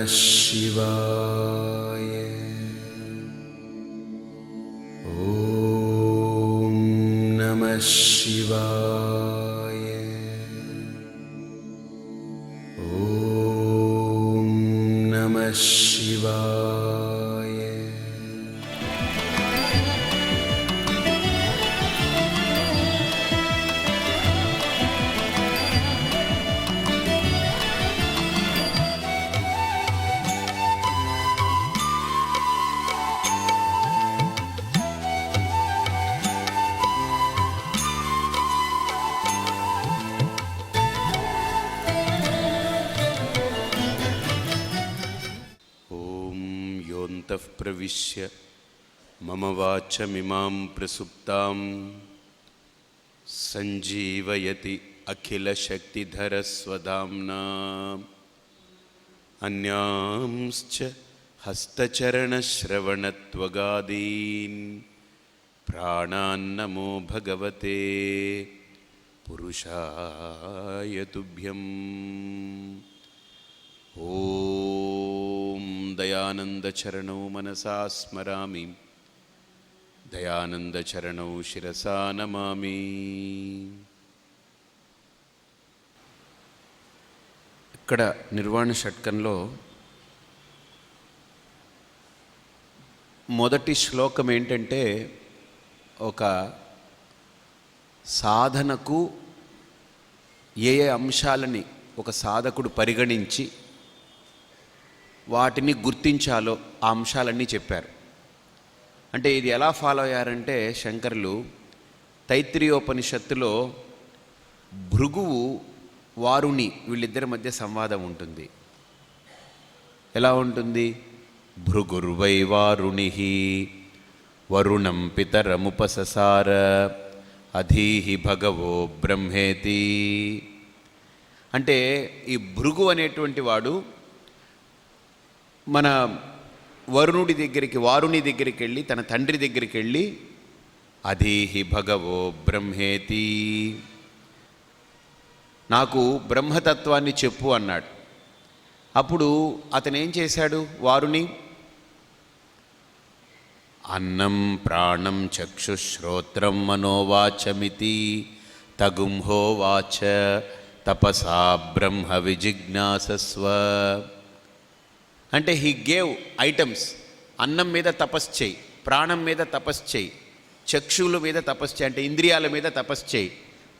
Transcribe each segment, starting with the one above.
शिवाय। ॐ नमः शिवाय। ॐ नमः शिवाय। योऽन्तः प्रविश्य मम वाचमिमां प्रसुप्तां सञ्जीवयति अखिलशक्तिधरस्वधाम्ना अन्यांश्च हस्तचरणश्रवणत्वगादीन् प्राणान्नमो भगवते पुरुषाय तुभ्यम्। ॐ दयानन्दचरणौ मनसा स्मरामि, दयानन्दचरणौ शिरसा नमामि। ఇక్కడ నిర్వాణ షట్కంలో మొదటి శ్లోకం ఏంటంటే, ఒక సాధనకు ఏ ఏ అంశాలని ఒక సాధకుడు పరిగణించి వాటిని గుర్తించాలో ఆ అంశాలన్నీ చెప్పారు. అంటే ఇది ఎలా ఫాలో అయ్యారంటే, శంకరులు తైత్రీయోపనిషత్తులో భృగువు వారుణి వీళ్ళిద్దరి మధ్య సంవాదం ఉంటుంది. ఎలా ఉంటుంది? భృగుర్వై వారుణి వరుణం పితరముపససార అధీహి భగవో బ్రహ్మేతి. అంటే ఈ భృగు అనేటువంటి వాడు మన వారుణి దగ్గరికి వెళ్ళి, తన తండ్రి దగ్గరికి వెళ్ళి, అధీహి భగవో బ్రహ్మేతి, నాకు బ్రహ్మతత్వాన్ని చెప్పు అన్నాడు. అప్పుడు అతను ఏం చేశాడు? వారుని అన్నం ప్రాణం చక్షుశ్రోత్రం మనోవాచమితి తగుంహోవాచ తపసా బ్రహ్మ విజిజ్ఞాసస్వ. అంటే హీ గేవ్ ఐటమ్స్. అన్నం మీద తపస్సు చేయి, ప్రాణం మీద తపస్సు చేయి, చక్షువుల మీద తపస్సు చేయి, అంటే ఇంద్రియాల మీద తపస్సు చేయి,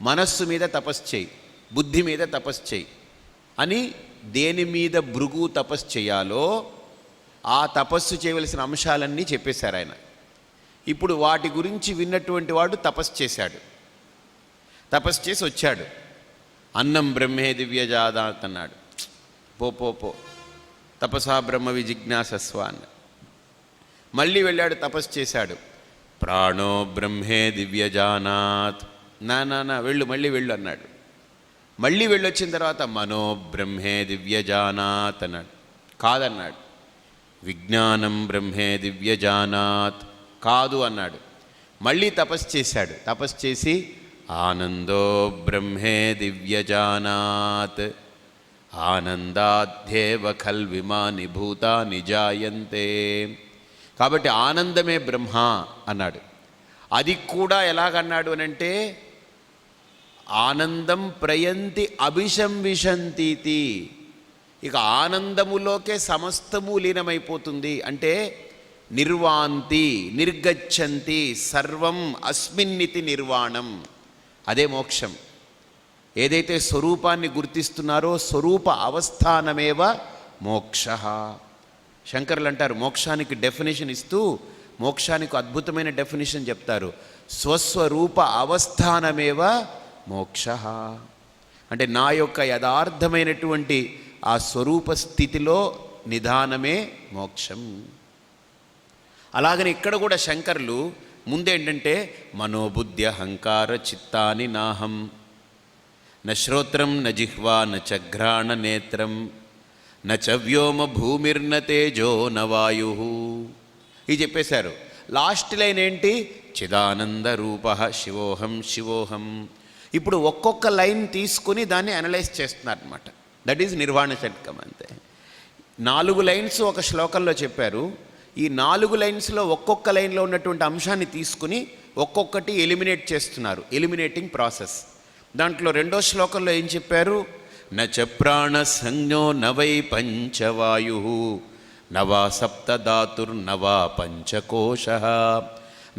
మనస్సు మీద తపస్సు చేయి, బుద్ధి మీద తపస్సు చేయి అని దేని మీద భృగు తపస్సు చేయాలో ఆ తపస్సు చేయవలసిన అంశాలన్నీ చెప్పేశారు ఆయన. ఇప్పుడు వాటి గురించి విన్నటువంటి వాడు తపస్సు చేశాడు, తపస్సు చేసి వచ్చాడు. అన్నం బ్రహ్మే దివ్యజాదాత్ అన్నాడు. పో పో పో తపసా బ్రహ్మ విజిజ్ఞాసస్వ అన్నాడు. మళ్ళీ వెళ్ళాడు, తపస్సు చేశాడు. ప్రాణో బ్రహ్మే దివ్యజానాత్. నా వెళ్ళు, మళ్ళీ వెళ్ళు అన్నాడు. మళ్ళీ వెళ్ళొచ్చిన తర్వాత మనో బ్రహ్మే దివ్యజానాత్ అన్నాడు. కాదన్నాడు. విజ్ఞానం బ్రహ్మే దివ్యజానాత్. కాదు అన్నాడు. మళ్ళీ తపస్సు చేశాడు. తపస్సు చేసి ఆనందో బ్రహ్మే దివ్యజానాత్ ఆనందాధ్యేవ ఖల్విమాని భూతాని జాయంతే. కాబట్టి ఆనందమే బ్రహ్మ అన్నాడు. అది కూడా ఎలాగన్నాడు అనంటే, ఆనందం ప్రయంతి అభిశంవిశంతీతి. ఇక ఆనందములోకే సమస్తము లీనమైపోతుంది. అంటే నిర్వాంతి నిర్గచ్చంతి సర్వం అస్మిన్నితి నిర్వాణం. అదే మోక్షం. ఏదైతే స్వరూపాన్ని గుర్తిస్తున్నారో స్వరూప అవస్థానమేవ మోక్ష. శంకరులు అంటారు, మోక్షానికి డెఫినేషన్ ఇస్తూ మోక్షానికి అద్భుతమైన డెఫినేషన్ చెప్తారు. స్వస్వరూప అవస్థానమేవ మోక్ష. అంటే నా యొక్క యథార్థమైనటువంటి ఆ స్వరూప స్థితిలో నిదానమే మోక్షం. అలాగని ఇక్కడ కూడా శంకరులు ముందేంటంటే, మనోబుద్ధి అహంకార చిత్తాని నాహం న శ్రోత్రం న జిహ్వా న చఘ్రాణ నేత్రం న చ వ్యోమ భూమిర్న తేజో న వాయు. ఇది చెప్పేశారు. లాస్ట్ లైన్ ఏంటి? చిదానంద రూప శివోహం శివోహం. ఇప్పుడు ఒక్కొక్క లైన్ తీసుకుని దాన్ని అనలైజ్ చేస్తున్నారు అనమాట. దట్ ఈజ్ నిర్వాణ షట్కం. అంతే. 4 లైన్స్ ఒక శ్లోకంలో చెప్పారు. ఈ 4 లైన్స్లో ఒక్కొక్క లైన్లో ఉన్నటువంటి అంశాన్ని తీసుకుని ఒక్కొక్కటి ఎలిమినేట్ చేస్తున్నారు, ఎలిమినేటింగ్ ప్రాసెస్. దాంట్లో 2వ శ్లోకంలో ఏం చెప్పారు? నచ ప్రాణ సంజ్ఞో నవై పంచవాయు నవా సప్తధాతుర్నవా పంచకోశ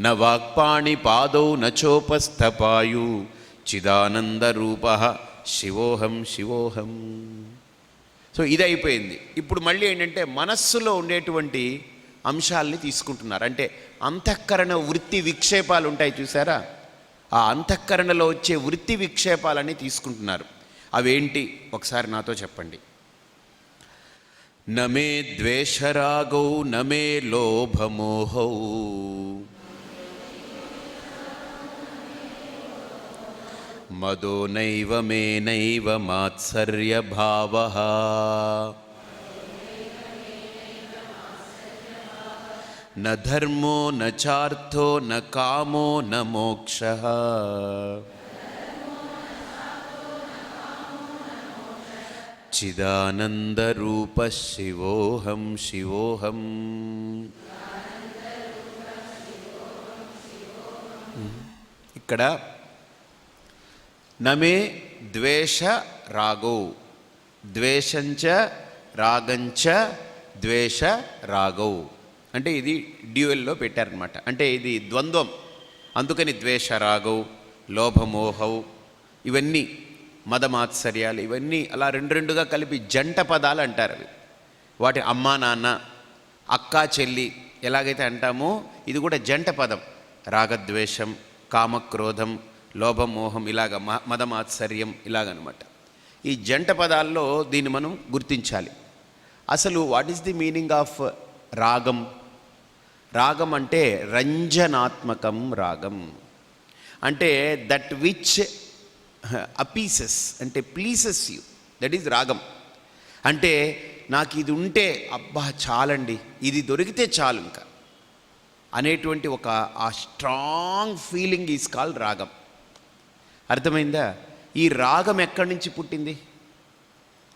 నవాక్పాణి పాదౌ నచోపస్థపాయు చిదానందరూప శివోహం శివోహం. సో ఇది అయిపోయింది. ఇప్పుడు మళ్ళీ ఏంటంటే మనస్సులో ఉండేటువంటి అంశాలని తీసుకుంటున్నారు. అంటే అంతఃకరణ వృత్తి విక్షేపాలు ఉంటాయి చూసారా, ఆ అంతఃకరణలో వచ్చే వృత్తి విక్షేపాలని తీసుకుంటున్నారు. అవేంటి ఒకసారి నాతో చెప్పండి. నమే ద్వేషరాగౌ నమే లోభమోహౌ మదో నైవ మే నైవ మాత్సర్య భావః న ధర్మో న చార్థో న కామో న మోక్షః. చిదానందరూప శివోహం శివోహం. ఇక్కడ నమే ద్వేష రాగౌ, ద్వేషంచ రాగంచ ద్వేష రాగౌ అంటే ఇది డ్యూయల్లో పెట్టారనమాట. అంటే ఇది ద్వంద్వం, అందుకని ద్వేష రాగౌ, లోభమోహౌ ఇవన్నీ మదమాత్సర్యాలు ఇవన్నీ అలా 2 కలిపి జంట పదాలు అంటారు. అవి వాటి అమ్మా నాన్న అక్క చెల్లి ఎలాగైతే అంటామో ఇది కూడా జంట పదం. రాగద్వేషం, కామక్రోధం, లోభమోహం ఇలాగ మదమాత్సర్యం ఇలాగనమాట. ఈ జంట పదాల్లో దీన్ని మనం గుర్తించాలి. అసలు what is the meaning of రాగం? రాగం అంటే రంజనాత్మకం. రాగం అంటే దట్ విచ్ అపీసెస్ అంటే ప్లీసెస్ యూ, దట్ ఈజ్ రాగం. అంటే నాకు ఇది ఉంటే అబ్బా చాలండి, ఇది దొరికితే చాలు ఇంకా అనేటువంటి ఒక ఆ స్ట్రాంగ్ ఫీలింగ్ ఈజ్ కాల్డ్ రాగం. అర్థమైందా? ఈ రాగం ఎక్కడి నుంచి పుట్టింది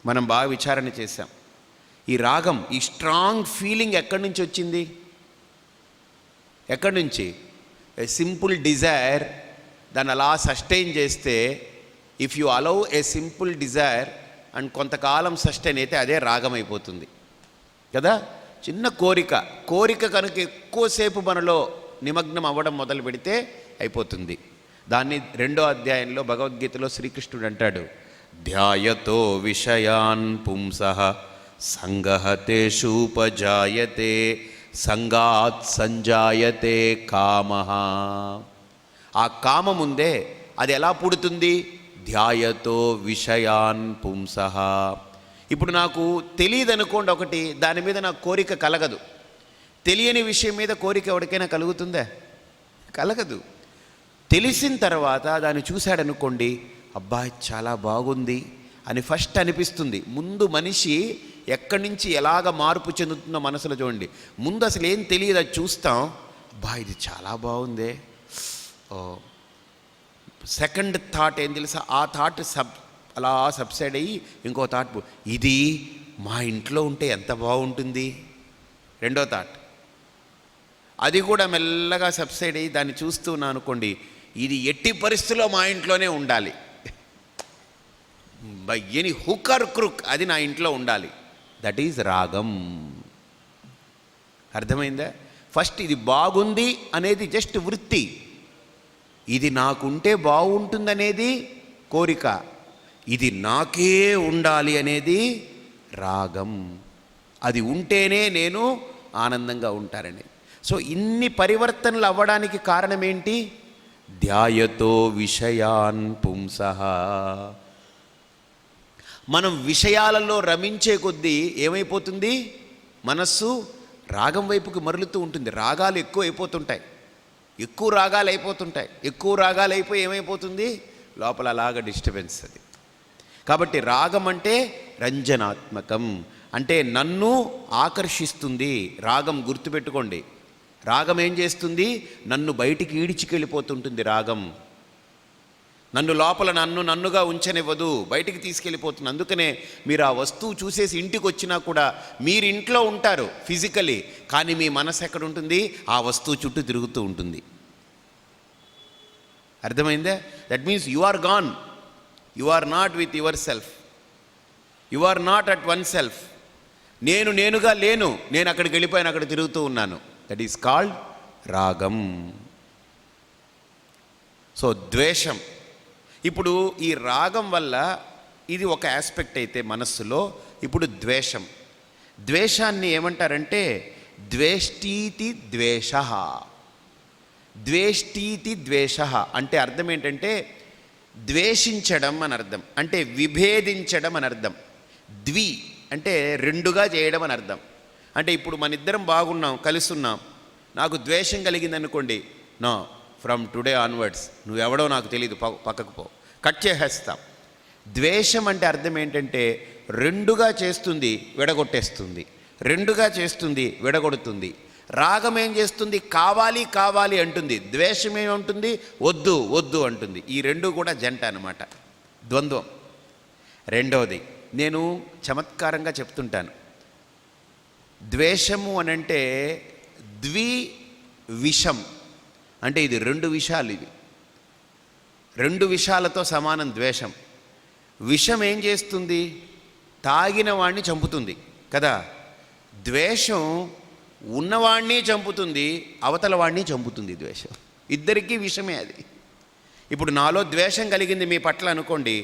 మనం బాగా విచారణ చేశాం. ఈ రాగం, ఈ స్ట్రాంగ్ ఫీలింగ్ ఎక్కడి నుంచి వచ్చింది? ఎక్కడి నుంచి? ఏ సింపుల్ డిజైర్, దాన్ని అలా సస్టైన్ చేస్తే, if you allow A simple desire and కొంతకాలం సస్టైన్ అయితే అదే రాగం అయిపోతుంది కదా. చిన్న కోరిక కనుక ఎక్కువసేపు మనలో నిమగ్నం అవ్వడం మొదలు పెడితే అయిపోతుంది. దాన్ని 2వ అధ్యాయంలో భగవద్గీతలో శ్రీకృష్ణుడు అంటాడు, ధ్యాయతో విషయాన్ పుంసః సంగః తేషూపజాయతే సంగాత్ సంజాయతే కామః. ఆ కామం ఉందే అది ఎలా పుడుతుంది? ధ్యాయతో విషయాన్ పుంసః. ఇప్పుడు నాకు తెలియదు అనుకోండి ఒకటి, దాని మీద నాకు కోరిక కలగదు. తెలియని విషయం మీద కోరిక ఎవరికైనా కలుగుతుందా? కలగదు. తెలిసిన తర్వాత దాన్ని చూశాడనుకోండి, అబ్బాయి చాలా బాగుంది అని ఫస్ట్ అనిపిస్తుంది. ముందు మనిషి ఎక్కడి నుంచి ఎలాగ మార్పు చెందుతుందో మనసులో చూడండి. ముందు అసలు ఏం తెలియదు, అది చూస్తాం, అబ్బా ఇది చాలా బాగుందే. సెకండ్ థాట్ ఏం తెలుసా? ఆ థాట్ అలా సబ్సైడ్ అయ్యి ఇంకో థాట్, ఇది మా ఇంట్లో ఉంటే ఎంత బాగుంటుంది. 2వ థాట్, అది కూడా మెల్లగా సబ్సైడ్ అయ్యి దాన్ని చూస్తూ ఉన్నా అనుకోండి, ఇది ఎట్టి పరిస్థితుల్లో మా ఇంట్లోనే ఉండాలి. బై ఎనీ హుక్ ఆర్ క్రుక్ అది నా ఇంట్లో ఉండాలి. దట్ ఈజ్ రాగం. అర్థమైందా? ఫస్ట్ ఇది బాగుంది అనేది జస్ట్ వృత్తి, ఇది నాకుంటే బాగుంటుందనేది కోరిక, ఇది నాకే ఉండాలి అనేది రాగం. అది ఉంటేనే నేను ఆనందంగా ఉంటానని. సో ఇన్ని పరివర్తనలు అవ్వడానికి కారణం ఏంటి? ధ్యాయతో విషయాన్ పుంసః. మనం విషయాలలో రమించే కొద్దీ ఏమైపోతుంది? మనస్సు రాగం వైపుకి మరలుతూ ఉంటుంది. రాగాలు ఎక్కువ అయిపోతుంటాయి, ఎక్కువ రాగాలు అయిపోతుంటాయి. ఎక్కువ రాగాలు అయిపోయి ఏమైపోతుంది? లోపల అలాగా డిస్టర్బెన్స్ అది. కాబట్టి రాగం అంటే రంజనాత్మకం, అంటే నన్ను ఆకర్షిస్తుంది. రాగం గుర్తుపెట్టుకోండి, రాగం ఏం చేస్తుంది? నన్ను బయటికి ఈడ్చికెళ్ళిపోతుంటుంది రాగం. నన్ను లోపల నన్నుగా ఉంచనివ్వదు, బయటికి తీసుకెళ్ళిపోతుంది. అందుకనే మీరు ఆ వస్తువు చూసేసి ఇంటికి వచ్చినా కూడా మీరు ఇంట్లో ఉంటారు ఫిజికలీ, కానీ మీ మనసు ఎక్కడ ఉంటుంది? ఆ వస్తువు చుట్టూ తిరుగుతూ ఉంటుంది. అర్థమైందే? That means you are gone, you are not with yourself, you are not at oneself. నేనుగా లేను, నేను అక్కడికి వెళ్ళిపోయాను, అక్కడ తిరుగుతూ ఉన్నాను. దట్ ఈస్ కాల్డ్ రాగం. సో ద్వేషం. ఇప్పుడు ఈ రాగం వల్ల ఇది ఒక ఆస్పెక్ట్ అయితే మనస్సులో, ఇప్పుడు ద్వేషం. ద్వేషాన్ని ఏమంటారంటే ద్వేష్టీతి ద్వేష. ద్వేష్టీతి ద్వేష అంటే అర్థం ఏంటంటే ద్వేషించడం అని అర్థం, అంటే విభేదించడం అని అర్థం. ద్వి అంటే రెండుగా చేయడం అని అర్థం. అంటే ఇప్పుడు మన ఇద్దరం బాగున్నాం, కలుస్తున్నాం, నాకు ద్వేషం కలిగింది అనుకోండి, నో, ఫ్రమ్ టుడే ఆన్వర్డ్స్ నువ్వెవడో నాకు తెలియదు, పక్కకు పో, కట్ చేసేస్తాం. ద్వేషం అంటే అర్థం ఏంటంటే రెండుగా చేస్తుంది, విడగొట్టేస్తుంది, రెండుగా చేస్తుంది, విడగొడుతుంది. రాగం ఏం చేస్తుంది? కావాలి కావాలి అంటుంది. ద్వేషం ఏమంటుంది? వద్దు వద్దు అంటుంది. ఈ రెండు కూడా జంట అన్నమాట, ద్వంద్వం. రెండవది నేను చమత్కారంగా చెప్తుంటాను, ద్వేషము అనంటే ద్వివిషం, అంటే ఇది రెండు విషాలు, ఇవి రెండు విషాలతో సమానం ద్వేషం. విషం ఏం చేస్తుంది? తాగిన వాణ్ణి చంపుతుంది కదా. ద్వేషం ఉన్నవాణ్ణి చంపుతుంది, అవతల వాణ్ణి చంపుతుంది. ద్వేషం ఇద్దరికీ విషమే అది. ఇప్పుడు నాలో ద్వేషం కలిగింది మీ పట్ల అనుకోండి,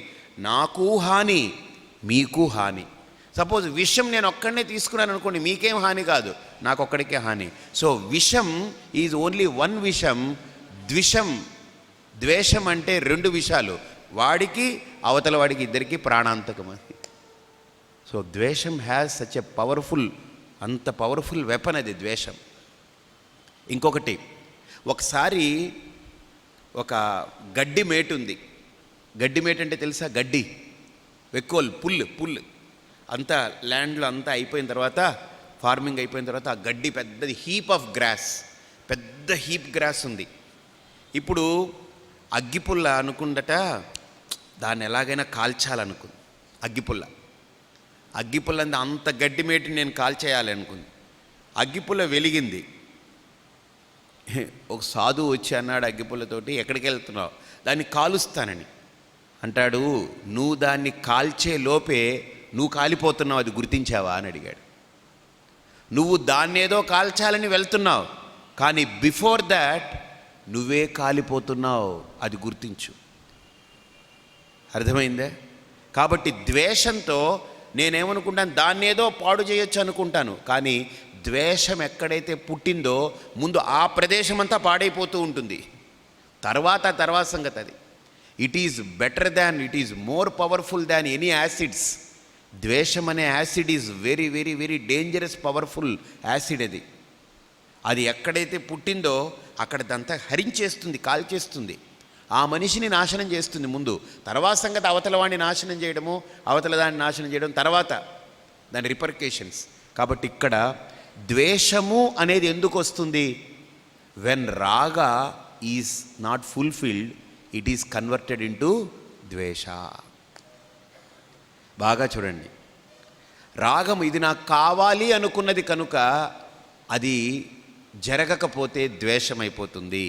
నాకు హాని, మీకు హాని. సపోజ్ విషం నేను ఒక్కడనే తీసుకున్నాను అనుకోండి, మీకేం హాని కాదు, నాకు ఒక్కడికే హాని. సో విషం ఈజ్ ఓన్లీ వన్ విషం. ద్విషం, ద్వేషం అంటే రెండు విషాలు, వాడికి అవతల వాడికి ఇద్దరికి ప్రాణాంతకం అది. సో ద్వేషం హ్యాస్ సచ్ ఎ పవర్ఫుల్, అంత పవర్ఫుల్ వెపన్ అది ద్వేషం. ఇంకొకటి, ఒకసారి ఒక గడ్డి మేటు ఉంది. గడ్డి మేటు అంటే తెలుసా? గడ్డి, వెక్కోల్, పుల్ అంతా ల్యాండ్లో అంతా అయిపోయిన తర్వాత, ఫార్మింగ్ అయిపోయిన తర్వాత ఆ గడ్డి పెద్దది, హీప్ ఆఫ్ గ్రాస్, పెద్ద హీప్ గ్రాస్ ఉంది. ఇప్పుడు అగ్గిపుల్ల అనుకుందట, దాన్ని ఎలాగైనా కాల్చాలనుకుంది. అగ్గిపుల్ల అంత గడ్డి మేటిని నేను కాల్చేయాలి అనుకుంది. అగ్గిపుల్ల వెలిగింది. ఒక సాధువు వచ్చి అన్నాడు అగ్గిపుల్లతోటి, ఎక్కడికి వెళ్తున్నావు? దాన్ని కాలుస్తానని. అంటాడు, నువ్వు దాన్ని కాల్చే లోపే నువ్వు కాలిపోతున్నావు, అది గుర్తించావా అని అడిగాడు. నువ్వు దాన్నేదో కాల్చాలని వెళ్తున్నావు, కానీ బిఫోర్ దాట్ నువ్వే కాలిపోతున్నావు, అది గుర్తించు. అర్థమైందే? కాబట్టి ద్వేషంతో నేనేమనుకుంటాను, దాన్నేదో పాడు చేయొచ్చు అనుకుంటాను, కానీ ద్వేషం ఎక్కడైతే పుట్టిందో ముందు ఆ ప్రదేశం అంతా పాడైపోతూ ఉంటుంది. తర్వాత సంగతి అది. It is better than, it is more powerful than any acids. ద్వేషం అనే acid is very very very dangerous powerful acid. అది ఎక్కడైతే పుట్టిందో అక్కడదంతా హరించేస్తుంది, కాల్చేస్తుంది, ఆ మనిషిని నాశనం చేస్తుంది ముందు. తర్వాత సంగతి అవతల వాడిని నాశనం చేయడము, అవతల దాన్ని నాశనం చేయడం తర్వాత, దాని రిపర్కేషన్స్. కాబట్టి ఇక్కడ ద్వేషము అనేది ఎందుకు వస్తుంది? వెన్ రాగ is not fulfilled, it is converted into ద్వేష. బాగా చూడండి, రాగం ఇది నాకు కావాలి అనుకున్నది కనుక అది జరగకపోతే ద్వేషమైపోతుంది.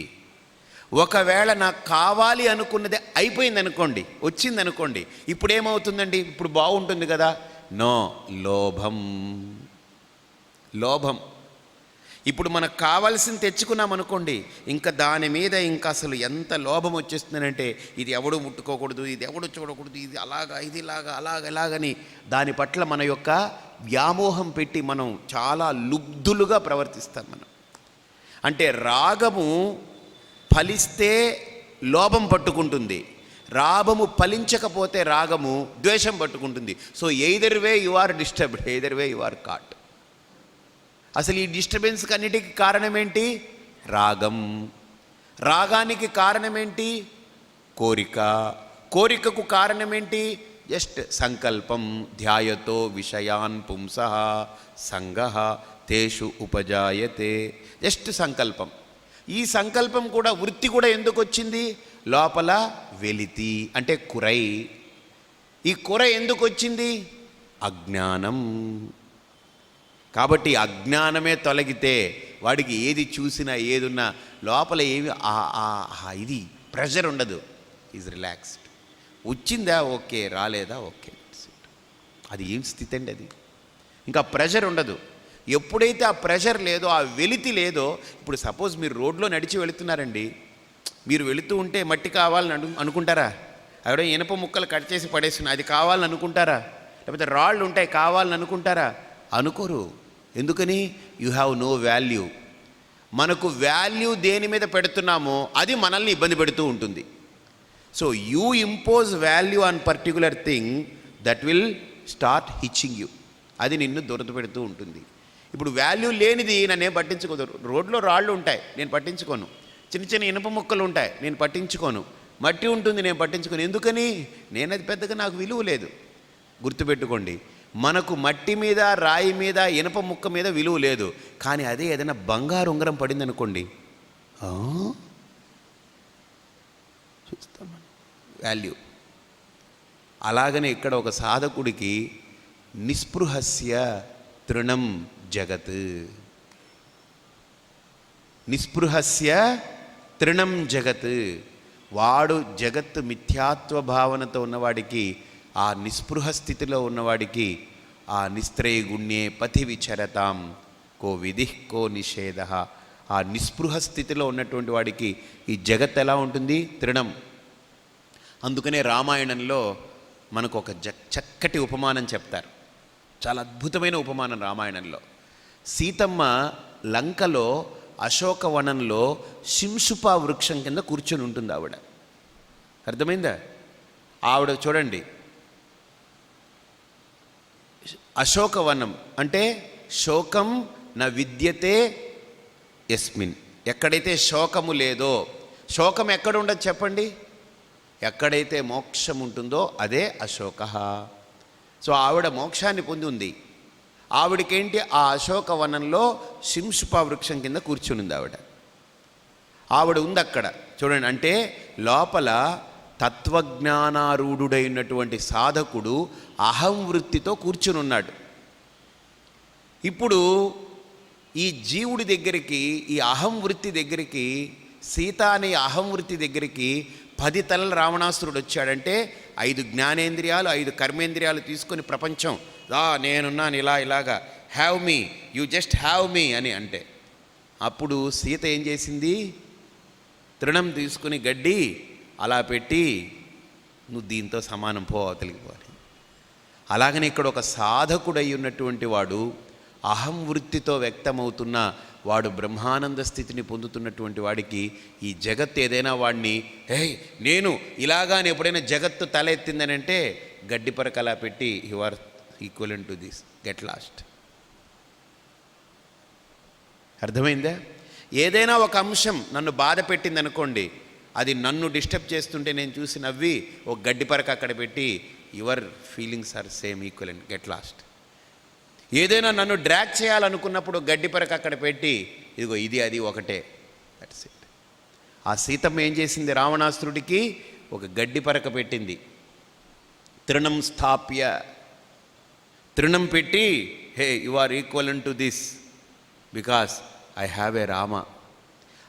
ఒకవేళ నాకు కావాలి అనుకున్నది అయిపోయింది అనుకోండి, వచ్చింది అనుకోండి, ఇప్పుడు ఏమవుతుందండి? ఇప్పుడు బాగుంటుంది కదా. నో, లోభం. ఇప్పుడు మనకు కావాల్సింది తెచ్చుకున్నాం అనుకోండి, ఇంకా దాని మీద ఇంకా అసలు ఎంత లోభం వచ్చేస్తుందంటే, ఇది ఎవడు ముట్టుకోకూడదు, ఇది ఎవడు చూడకూడదు, ఇది అలాగా, ఇది ఇలాగా, అలాగని దాని పట్ల మన యొక్క వ్యామోహం పెట్టి మనం చాలా లుబ్ధులుగా ప్రవర్తిస్తాం మనం. అంటే రాగము ఫలిస్తే లోభం పట్టుకుంటుంది, రాగము ఫలించకపోతే రాగము ద్వేషం పట్టుకుంటుంది. So either way you are disturbed, either way you are caught. అసలు ఈ డిస్టర్బెన్స్కి అన్నిటికీ కారణం ఏంటి? రాగం. రాగానికి కారణం ఏంటి? కోరిక. కోరికకు కారణం ఏంటి? జస్ట్ సంకల్పం. ధ్యాయతో విషయాన్ పుంసః సంగః తేషు ఉపజాయతే. జస్ట్ సంకల్పం. ఈ సంకల్పం కూడా, వృత్తి కూడా ఎందుకు వచ్చింది? లోపల వెలితి అంటే కురై. ఈ కుర ఎందుకు వచ్చింది? అజ్ఞానం. కాబట్టి అజ్ఞానమే తొలగితే వాడికి ఏది చూసినా ఏదున్నా లోపల ఏమి ఇది ప్రెషర్ ఉండదు. Is relaxed. వచ్చిందా ఓకే, రాలేదా ఓకే. అది ఏం స్థితి అండి అది? ఇంకా ప్రెషర్ ఉండదు. ఎప్పుడైతే ఆ ప్రెషర్ లేదో, ఆ వెలితి లేదో, ఇప్పుడు సపోజ్ మీరు రోడ్లో నడిచి వెళుతున్నారండి, మీరు వెళుతూ ఉంటే మట్టి కావాలని అనుకుంటారా? ఎవడో ఇనప ముక్కలు కట్ చేసి పడేస్తున్నా అది కావాలని అనుకుంటారా? లేకపోతే రాళ్ళు ఉంటాయి కావాలని అనుకుంటారా? అనుకోరు. ఎందుకని? You have no value. మనకు వాల్యూ దేని మీద పెడుతున్నామో అది మనల్ని ఇబ్బంది పెడుతూ ఉంటుంది. So you impose value on particular thing, that will start hitching you. అది నిన్ను దొరద పెడుతూ ఉంటుంది. ఇప్పుడు వాల్యూ లేనిది నన్నేం పట్టించుకోదు. రోడ్లో రాళ్ళు ఉంటాయి, నేను పట్టించుకోను. చిన్న చిన్న ఇనుప ముక్కలు ఉంటాయి, నేను పట్టించుకోను. మట్టి ఉంటుంది, నేను పట్టించుకోను. ఎందుకని? నేను అది పెద్దగా నాకు విలువ లేదు. గుర్తుపెట్టుకోండి, మనకు మట్టి మీద, రాయి మీద, ఇనుప ముక్క మీద విలువ లేదు. కానీ అదే ఏదైనా బంగారు ఉంగరం పడింది అనుకోండి, చూస్తాం వాల్యూ. అలాగనే ఇక్కడ ఒక సాధకుడికి నిస్పృహస్య తృణం జగత్, నిస్పృహస్య తృణం జగత్. వాడు జగత్తు మిథ్యాత్వ భావనతో ఉన్నవాడికి, ఆ నిస్పృహ స్థితిలో ఉన్నవాడికి, ఆ నిస్త్రయగుణ్యే పథి విచరతాం కో విధి కో నిషేధ, ఆ నిస్పృహ స్థితిలో ఉన్నటువంటి వాడికి ఈ జగత్ ఎలా ఉంటుంది? తృణం. అందుకనే రామాయణంలో మనకు ఒక చక్కటి ఉపమానం చెప్తారు. చాలా అద్భుతమైన ఉపమానం రామాయణంలో. సీతమ్మ లంకలో అశోకవనంలో శింశుపా వృక్షం కింద కూర్చొని ఉంటుంది ఆవిడ. అర్థమైందా? ఆవిడ చూడండి, అశోకవనం అంటే శోకం న విద్యతే యస్మిన్. ఎక్కడైతే శోకము లేదో, శోకం ఎక్కడ ఉండదు చెప్పండి? ఎక్కడైతే మోక్షం ఉంటుందో అదే అశోక. సో ఆవిడ మోక్షాన్ని పొంది ఉంది. ఆవిడకేంటి? ఆ అశోకవనంలో శింశుపా వృక్షం కింద కూర్చుని ఉంది ఆవిడ ఉంది అక్కడ. చూడండి, అంటే లోపల తత్వజ్ఞానారూఢుడైనటువంటి సాధకుడు అహం వృత్తితో కూర్చుని ఉన్నాడు. ఇప్పుడు ఈ జీవుడి దగ్గరికి, ఈ అహం వృత్తి దగ్గరికి, సీత అనే అహం వృత్తి దగ్గరికి 10 తలల రావణాసురుడు వచ్చాడంటే 5 జ్ఞానేంద్రియాలు, 5 కర్మేంద్రియాలు తీసుకొని ప్రపంచం నేనున్నాను ఇలాగా, have me, you just have me అని అంటే, అప్పుడు సీత ఏం చేసింది? తృణం తీసుకుని గడ్డి అలా పెట్టి, నువ్వు దీంతో సమానం పో, అవతలికి పోవాలి. అలాగనే ఇక్కడ ఒక సాధకుడై ఉన్నటువంటి వాడు, అహం వృత్తితో వ్యక్తమవుతున్న వాడు బ్రహ్మానంద స్థితిని పొందుతున్నటువంటి వాడికి ఈ జగత్ ఏదైనా వాడిని నేను ఇలాగాని ఎప్పుడైనా జగత్తు తల ఎత్తిందని అంటే గడ్డి పరక అలా పెట్టి, you are equivalent to this, get lost. అర్థమైందా? ఏదైనా ఒక అంశం నన్ను బాధ పెట్టింది అనుకోండి, అది నన్ను డిస్టర్బ్ చేస్తుంటే నేను చూసి నవ్వి ఒక గడ్డి పరక అక్కడ పెట్టి, your feelings are same, equivalent, get lost. ఏదైనా నన్ను డ్రాగ్ చేయాలనుకున్నప్పుడు గడ్డి పరక అక్కడ పెట్టి, ఇదిగో ఇది అది ఒకటే, దట్స్ ఇట్. ఆ సీతమ్మ ఏం చేసింది? రావణాసురుడికి ఒక గడ్డి పరక పెట్టింది. తృణం స్థాప్య, తృణం పెట్టి, hey you are equivalent to this because I have a Rama.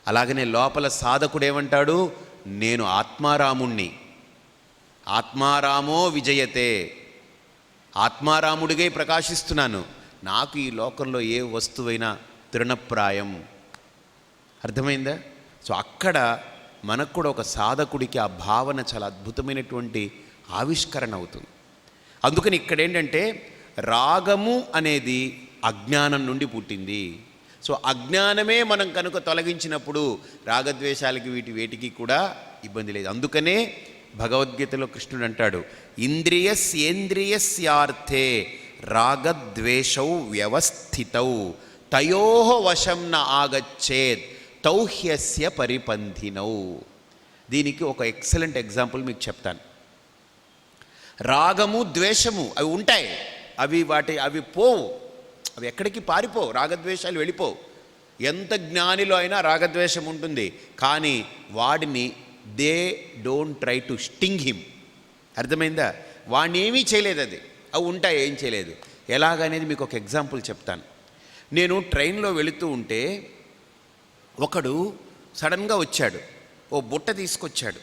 అలాగనే లోపల సాధకుడు ఏమంటాడు? నేను ఆత్మారాముణ్ణి, ఆత్మారామో విజయతే, ఆత్మారాముడిగా ప్రకాశిస్తున్నాను. నాకు ఈ లోకంలో ఏ వస్తువైనా తృణప్రాయం. అర్థమైందా? సో అక్కడ మనకు కూడా ఒక సాధకుడికి ఆ భావన చాలా అద్భుతమైనటువంటి ఆవిష్కరణ అవుతుంది. అందుకని ఇక్కడ ఏంటంటే రాగము అనేది అజ్ఞానం నుండి పుట్టింది. సో అజ్ఞానమే మనం కనుక తొలగించినప్పుడు రాగద్వేషాలకి వేటికి కూడా ఇబ్బంది లేదు. అందుకనే భగవద్గీతలో కృష్ణుడు అంటాడు, ఇంద్రియస్యేంద్రియస్యార్థే రాగద్వేషౌ వ్యవస్థితౌ తయోః వశం న ఆగచ్చేత్ తౌహ్యస్య పరిపంథినౌ. దీనికి ఒక ఎక్సలెంట్ ఎగ్జాంపుల్ మీకు చెప్తాను. రాగము ద్వేషము అవి ఉంటాయి, అవి పోవు, అవి ఎక్కడికి పారిపోవు, రాగద్వేషాలు వెళ్ళిపోవు. ఎంత జ్ఞానిలో అయినా రాగద్వేషం ఉంటుంది, కానీ వాడిని they don't try to sting him. అర్థమైందా? వాడిని ఏమీ చేయలేదు, అది అవి ఉంటాయి, ఏం చేయలేదు. ఎలాగనేది మీకు ఒక ఎగ్జాంపుల్ చెప్తాను. నేను ట్రైన్లో వెళుతూ ఉంటే ఒకడు సడన్గా వచ్చాడు, ఓ బుట్ట తీసుకొచ్చాడు.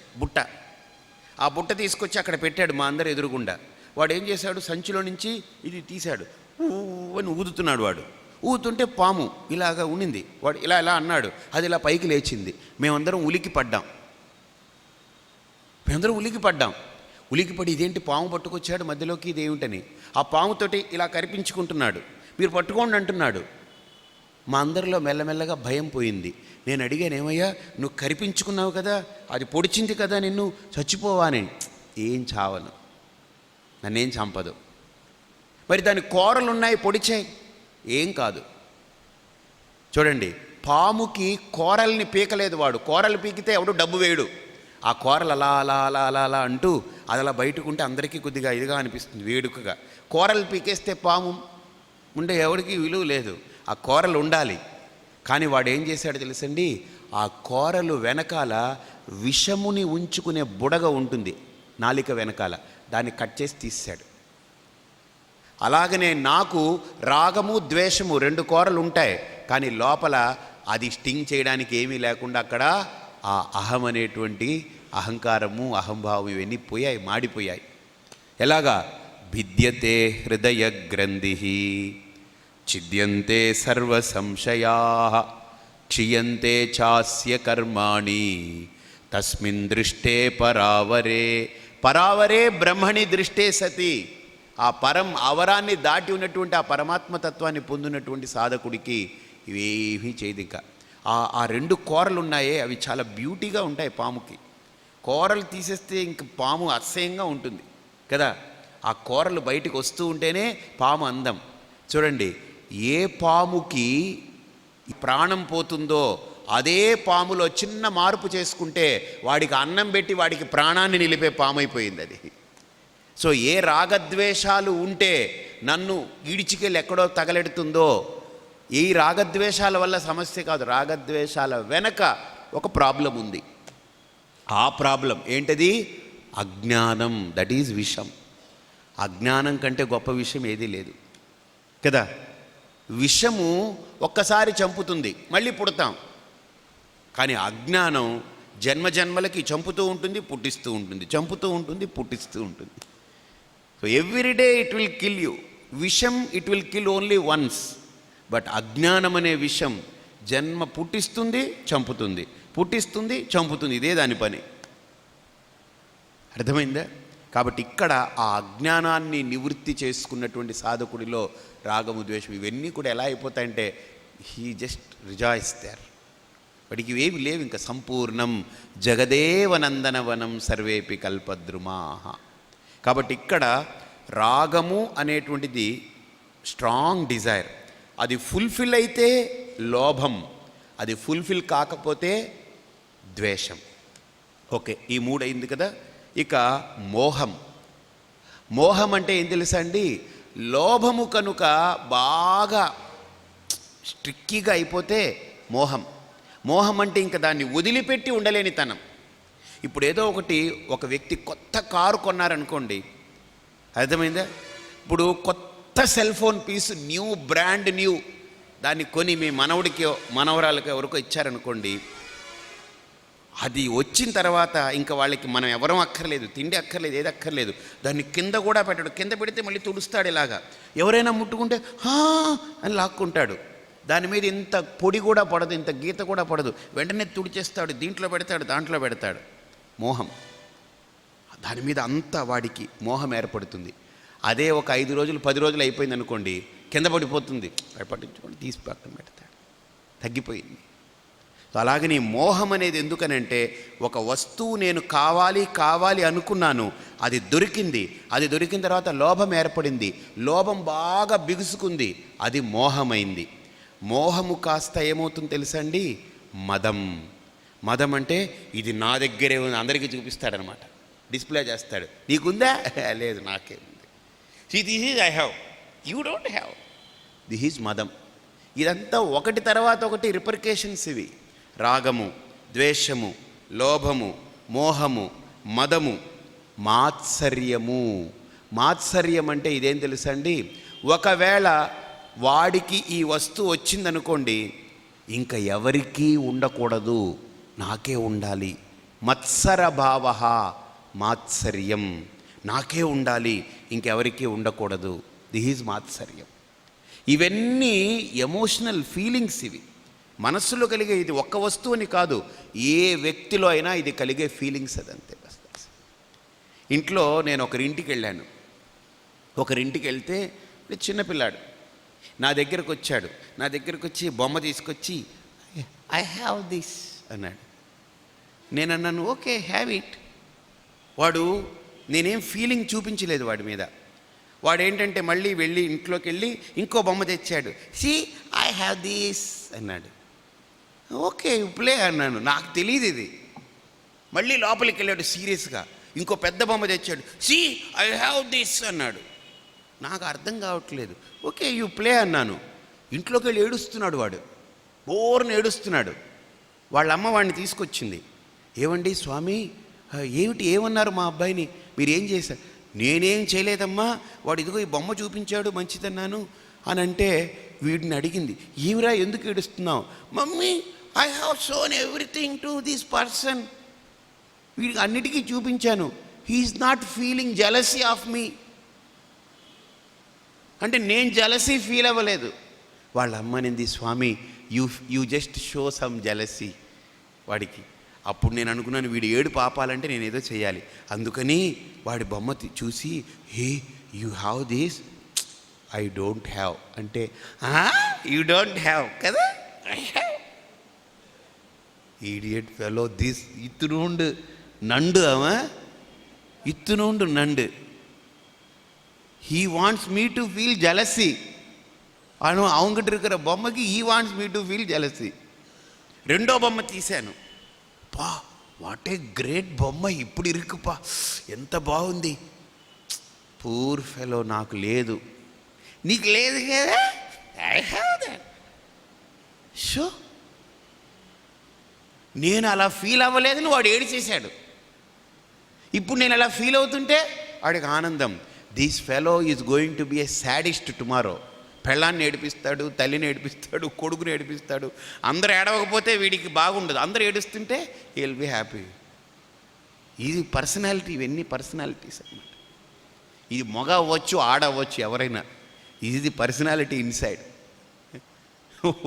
ఆ బుట్ట తీసుకొచ్చి అక్కడ పెట్టాడు మా అందరు ఎదురుగుండా. వాడు ఏం చేశాడు, సంచిలో నుంచి ఇది తీశాడు, అని ఊదుతున్నాడు. వాడు ఊదుతుంటే పాము ఇలాగా ఉండింది. వాడు ఇలా అన్నాడు, అది ఇలా పైకి లేచింది. మేమందరం ఉలికిపడ్డాం. ఉలికిపడి ఇదేంటి పాము పట్టుకొచ్చాడు మధ్యలోకి, ఇదేమిటని. ఆ పాముతోటి ఇలా కరిపించుకుంటున్నాడు. మీరు పట్టుకోండి అంటున్నాడు. మా అందరిలో మెల్లమెల్లగా భయం పోయింది. నేను అడిగాను, ఏమయ్యా నువ్వు కరిపించుకున్నావు కదా, అది పొడిచింది కదా నిన్ను, చచ్చిపోవా అని. ఏం చావను, నన్నేం చంపదు. మరి దాని కూరలు ఉన్నాయి, పొడిచాయి, ఏం కాదు. చూడండి, పాముకి కూరల్ని పీకలేదు వాడు. కూరలు పీకితే ఎవడు డబ్బు వేయడు. ఆ కూరలు అలా అలా అలా అలా అలా అంటూ అది అలా బయటకుంటే అందరికీ కొద్దిగా ఇదిగా అనిపిస్తుంది, వేడుకగా. కూరలు పీకేస్తే పాము ఉండే ఎవరికి విలువ లేదు. ఆ కూరలు ఉండాలి. కానీ వాడు ఏం చేశాడు తెలుసండి, ఆ కూరలు వెనకాల విషముని ఉంచుకునే బుడగ ఉంటుంది, నాలిక వెనకాల, దాన్ని కట్ చేసి తీసాడు. అలాగనే నాకు రాగము ద్వేషము 2 కూరలు ఉంటాయి, కానీ లోపల అది స్టింగ్ చేయడానికి ఏమీ లేకుండా అక్కడ ఆ అహం అనేటువంటి అహంకారము, అహంభావం ఇవన్నీ పోయాయి, మాడిపోయాయి. ఎలాగా? భిద్యతే హృదయ గ్రంథి ఛిద్యంతే సర్వ సంశయా క్షీయంతే చాస్య కర్మాణి తస్మిన్ దృష్టే పరావరే బ్రహ్మణి దృష్టే సతి. ఆ అవరాన్ని దాటి ఉన్నటువంటి ఆ పరమాత్మతత్వాన్ని పొందినటువంటి సాధకుడికి ఇవేమీ చేయదు. ఇంకా ఆ 2 కూరలు ఉన్నాయే, అవి చాలా బ్యూటీగా ఉంటాయి. పాముకి కూరలు తీసేస్తే ఇంక పాము అసహ్యంగా ఉంటుంది కదా. ఆ కూరలు బయటికి వస్తూ ఉంటేనే పాము అందం. చూడండి, ఏ పాముకి ప్రాణం పోతుందో అదే పాములో చిన్న మార్పు చేసుకుంటే వాడికి అన్నం పెట్టి వాడికి ప్రాణాన్ని నిలిపే పాము అయిపోయింది అది. సో ఏ రాగద్వేషాలు ఉంటే నన్ను ఈడిచికెళ్ళి ఎక్కడో తగలెడుతుందో, ఈ రాగద్వేషాల వల్ల సమస్య కాదు, రాగద్వేషాల వెనక ఒక ప్రాబ్లం ఉంది. ఆ ప్రాబ్లం ఏంటది? అజ్ఞానం. దట్ ఈజ్ విషం. అజ్ఞానం కంటే గొప్ప విషయం ఏదీ లేదు కదా. విషము ఒక్కసారి చంపుతుంది, మళ్ళీ పుడతాం. కానీ అజ్ఞానం జన్మజన్మలకి చంపుతూ ఉంటుంది, పుట్టిస్తూ ఉంటుంది, చంపుతూ ఉంటుంది, పుట్టిస్తూ ఉంటుంది. So every day it will kill you. విషం it will kill only once. But అజ్ఞానం అనే విషం జన్మ పుట్టిస్తుంది, చంపుతుంది, పుట్టిస్తుంది, చంపుతుంది. ఇదే దాని పని. అర్థమైందా? కాబట్టి ఇక్కడ ఆ అజ్ఞానాన్ని నివృత్తి చేసుకున్నటువంటి సాధకుడిలో రాగము, ద్వేషం ఇవన్నీ కూడా ఎలా అయిపోతాయంటే హీ జస్ట్ రిజాయిస్ దేర్. వాడికి ఇవేమి లేవు, ఇంకా సంపూర్ణం. జగదేవనందనవనం సర్వేపి కల్పద్రుమాహ. కాబట్టి ఇక్కడ రాగము అనేటువంటిది స్ట్రాంగ్ డిజైర్. అది ఫుల్ఫిల్ అయితే లోభం, అది ఫుల్ఫిల్ కాకపోతే ద్వేషం. ఓకే, ఈ 3 అయింది కదా. ఇక మోహం. మోహం అంటే ఏం తెలుసా అండి? లోభము కనుక బాగా స్ట్రిక్కీగా అయిపోతే మోహం. మోహం అంటే ఇంకా దాన్ని వదిలిపెట్టి ఉండలేని తనం. ఇప్పుడు ఏదో ఒక వ్యక్తి కొత్త కారు కొన్నారనుకోండి, అర్థమైందా? ఇప్పుడు కొత్త సెల్ ఫోన్ పీసు, న్యూ బ్రాండ్ న్యూ, దాన్ని కొని మీ మనవడికో మనవరాలకో ఎవరికో ఇచ్చారనుకోండి, అది వచ్చిన తర్వాత ఇంకా వాళ్ళకి మనం ఎవరం అక్కర్లేదు, తిండి అక్కర్లేదు, ఏది అక్కర్లేదు. దాన్ని కింద కూడా పెట్టడు. కింద పెడితే మళ్ళీ తుడుస్తాడు ఇలాగా. ఎవరైనా ముట్టుకుంటే హా అని లాక్కుంటాడు. దాని మీద ఇంత పొడి కూడా పడదు, ఇంత గీత కూడా పడదు, వెంటనే తుడిచేస్తాడు. దీంట్లో పెడతాడు, దాంట్లో పెడతాడు. మోహం. దాని మీద అంతా వాడికి మోహం ఏర్పడుతుంది. అదే ఒక 5 రోజులు 10 రోజులు అయిపోయింది అనుకోండి, కింద పడిపోతుంది. పట్టించుకోండి, తీసి పక్కన పెడతాడు, తగ్గిపోయింది. అలాగని మోహం అనేది ఎందుకనంటే, ఒక వస్తువు నేను కావాలి అనుకున్నాను, అది దొరికింది. అది దొరికిన తర్వాత లోభం ఏర్పడింది. లోభం బాగా బిగుసుకుంది, అది మోహమైంది. మోహము కాస్త ఏమవుతుంది తెలుసా అండి? మదం. మదం అంటే ఇది నా దగ్గరే ఉంది, అందరికీ చూపిస్తాడనమాట, డిస్ప్లే చేస్తాడు. నీకుందా? లేదు, నాకేముంది. This is I have, you don't have. This is మదం. ఇదంతా ఒకటి తర్వాత ఒకటి రిపర్కేషన్స్ ఇవి. రాగము, ద్వేషము, లోభము, మోహము, మదము, మాత్సర్యము. మాత్సర్యం అంటే ఇదేం తెలుసండి? ఒకవేళ వాడికి ఈ వస్తువు వచ్చిందనుకోండి, ఇంకా ఎవరికీ ఉండకూడదు, నాకే ఉండాలి. మత్సర భావ మాత్సర్యం. నాకే ఉండాలి, ఇంకెవరికీ ఉండకూడదు. దిస్ ఈజ్ మాత్సర్యం. ఇవన్నీ ఎమోషనల్ ఫీలింగ్స్. ఇవి మనస్సులో కలిగే, ఇది ఒక్క వస్తువుని కాదు, ఏ వ్యక్తిలో అయినా ఇది కలిగే ఫీలింగ్స్. అదంతే. ఇంట్లో నేను ఒకరింటికి వెళ్ళాను. ఒకరింటికి వెళ్తే చిన్నపిల్లాడు నా దగ్గరకు వచ్చాడు. నా దగ్గరకు వచ్చి బొమ్మ తీసుకొచ్చి ఐ హ్యావ్ దిస్ అన్నాడు. నేను అన్నాను ఓకే హ్యావ్ ఇట్. వాడు నేనేం ఫీలింగ్ చూపించలేదు వాడి మీద. వాడు ఏంటంటే మళ్ళీ వెళ్ళి ఇంట్లోకి వెళ్ళి ఇంకో బొమ్మ తెచ్చాడు. సీ ఐ హ్యావ్ దిస్ అన్నాడు. ఓకే ప్లే అన్నాను. నాకు తెలియదు ఇది. మళ్ళీ లోపలికి వెళ్ళాడు సీరియస్గా. ఇంకో పెద్ద బొమ్మ తెచ్చాడు. సీ ఐ హ్యావ్ దిస్ అన్నాడు. నాకు అర్థం కావట్లేదు. ఓకే యూ ప్లే అన్నాను. ఇంట్లోకి వెళ్ళి ఏడుస్తున్నాడు వాడు. బోర్ని ఏడుస్తున్నాడు. వాళ్ళ అమ్మ వాడిని తీసుకొచ్చింది. ఏమండి స్వామి, ఏమిటి, ఏమన్నారు మా అబ్బాయిని, మీరు ఏం చేశారు? నేనేం చేయలేదమ్మా, వాడు ఇదిగో ఈ బొమ్మ చూపించాడు మంచిదన్నాను అని అంటే వీడిని అడిగింది, ఏమిరా ఎందుకు ఏడుస్తున్నావు? Mummy I have shown everything to this person. వీడికి అన్నిటికీ చూపించాను. He is not feeling jealousy of me. అంటే నేను జెలసీ ఫీల్ అవ్వలేదు. వాళ్ళ అమ్మనింది, Swami you just show some jealousy వాడికి. అప్పుడు నేను అనుకున్నాను వీడు ఏడు పాపాలంటే నేను ఏదో చేయాలి. అందుకని వాడి బొమ్మ చూసి hey you have this, I don't have అంటే యూ డోంట్ హ్యావ్ కదా, I have. Idiot fellow this ఇత్తునుండు நண்டு. அவன் இத்துனோண்டு நண்டு. He wants me to feel jealousy. ஆனால் அவங்ககிட்ட இருக்கிற బొమ్మకి he wants me to feel jealousy. రెండో బొమ్మ తీశాను. పా వాట్ ఏ గ్రేట్ బొమ్మ, ఇప్పుడు ఇరుకుపా, ఎంత బాగుంది. పూర్ ఫెలో, నాకు లేదు. నీకు లేదు కదా, ఐ హ్యావ్ దట్. షో నేను అలా ఫీల్ అవ్వలేదని వాడు ఏడు చేశాడు. ఇప్పుడు నేను అలా ఫీల్ అవుతుంటే వాడికి ఆనందం. This fellow is going to B A sadist tomorrow. పెళ్ళాన్ని ఏడిపిస్తాడు, తల్లిని ఏడిపిస్తాడు, కొడుకుని ఏడిపిస్తాడు. అందరూ ఏడవకపోతే వీడికి బాగుండదు. అందరూ ఏడుస్తుంటే హీ విల్ బి హ్యాపీ. ఇది పర్సనాలిటీ. ఇవన్నీ పర్సనాలిటీస్ అన్నమాట. ఇది మగ అవ్వచ్చు, ఆడ అవ్వచ్చు, ఎవరైనా. ఇది పర్సనాలిటీ ఇన్సైడ్.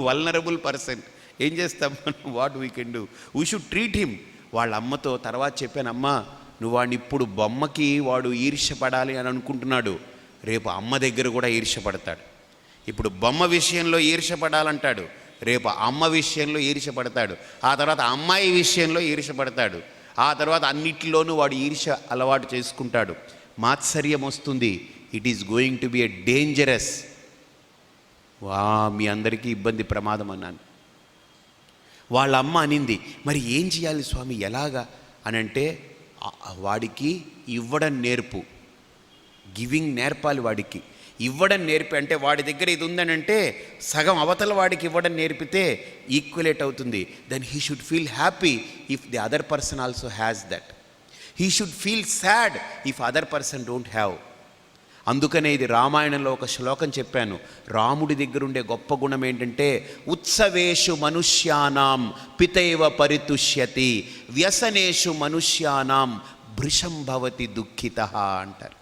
Vulnerable person. ఏం చేస్తాం మనం? What we can do, we should treat him. వాళ్ళ అమ్మతో తర్వాత చెప్పాను, అమ్మ నువ్వు వాడిని ఇప్పుడు బొమ్మకి వాడు ఈర్ష్యపడాలి అని అనుకుంటున్నాడు, రేపు అమ్మ దగ్గర కూడా ఈర్ష్యపడతాడు. ఇప్పుడు బొమ్మ విషయంలో ఈర్ష్యపడాలంటాడు, రేపు అమ్మ విషయంలో ఈర్ష్యపడతాడు, ఆ తర్వాత అమ్మాయి విషయంలో ఈర్ష్యపడతాడు, ఆ తర్వాత అన్నిటిలోనూ వాడు ఈర్ష్య అలవాటు చేసుకుంటాడు. మాత్సర్యం వస్తుంది. It is going to be a dangerous. మీ అందరికీ ఇబ్బంది, ప్రమాదం అన్నాను. వాళ్ళ అమ్మ అనింది, మరి ఏం చేయాలి స్వామి, ఎలాగా అని అంటే, వాడికి ఇవ్వడం నేర్పు. గివింగ్ నేర్పాలి వాడికి. ఇవ్వడం నేర్పి అంటే వాడి దగ్గర ఇది ఉందని అంటే సగం అవతల వాడికి ఇవ్వడం నేర్పితే ఈక్వలేట్ అవుతుంది. Then he should feel happy if the other person also has that. He should feel sad if other person don't have. అందుకనే ఇది రామాయణంలో ఒక శ్లోకం చెప్పాను. రాముడి దగ్గర ఉండే గొప్ప గుణం ఏంటంటే, ఉత్సవేషు మనుష్యానాం పితైవ పరితుష్యతి, వ్యసనేషు మనుష్యానాం భృశం భవతి దుఃఖిత అంటారు.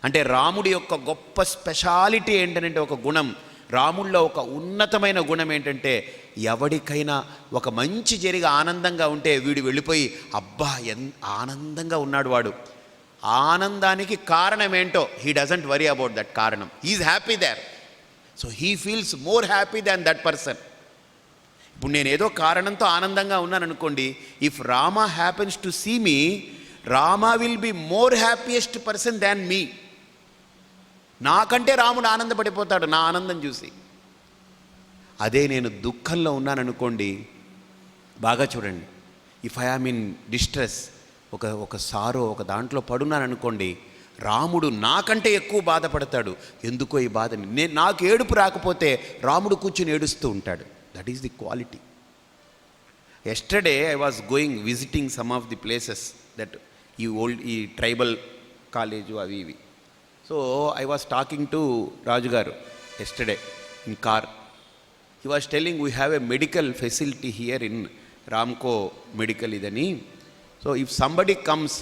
అంటే రాముడి యొక్క గొప్ప స్పెషాలిటీ ఏంటంటే, ఒక గుణం, రాముడిలో ఒక ఉన్నతమైన గుణం ఏంటంటే, ఎవడికైనా ఒక మంచి జరిగి ఆనందంగా ఉంటే వీడు వెళ్ళిపోయి అబ్బా ఆనందంగా ఉన్నాడు వాడు, ఆనందానికి కారణం ఏంటో he doesn't worry about that కారణం. He is happy there. So he feels more happy than that person. ఇప్పుడు నేను ఏదో కారణంతో ఆనందంగా ఉన్నాను అనుకోండి, if Rama happens to see me, Rama will be more happiest person than me. నాకంటే రాముడు ఆనందపడిపోతాడు నా ఆనందం చూసి. అదే నేను దుఃఖంలో ఉన్నాను అనుకోండి, బాగా చూడండి, if I am in distress, ఒక సారో ఒక దాంట్లో పడున్నాను అనుకోండి, రాముడు నాకంటే ఎక్కువ బాధపడతాడు. ఎందుకో ఈ బాధని నాకు ఏడుపు రాకపోతే రాముడు కూర్చొని ఏడుస్తూ ఉంటాడు. That is the quality. Yesterday I was going visiting some of the places that ఈ ట్రైబల్ కాలేజు అవి ఇవి. So I was talking to Raju garu yesterday in car. He was telling we have a medical facility here in Ramco medical ఇదని. So if somebody comes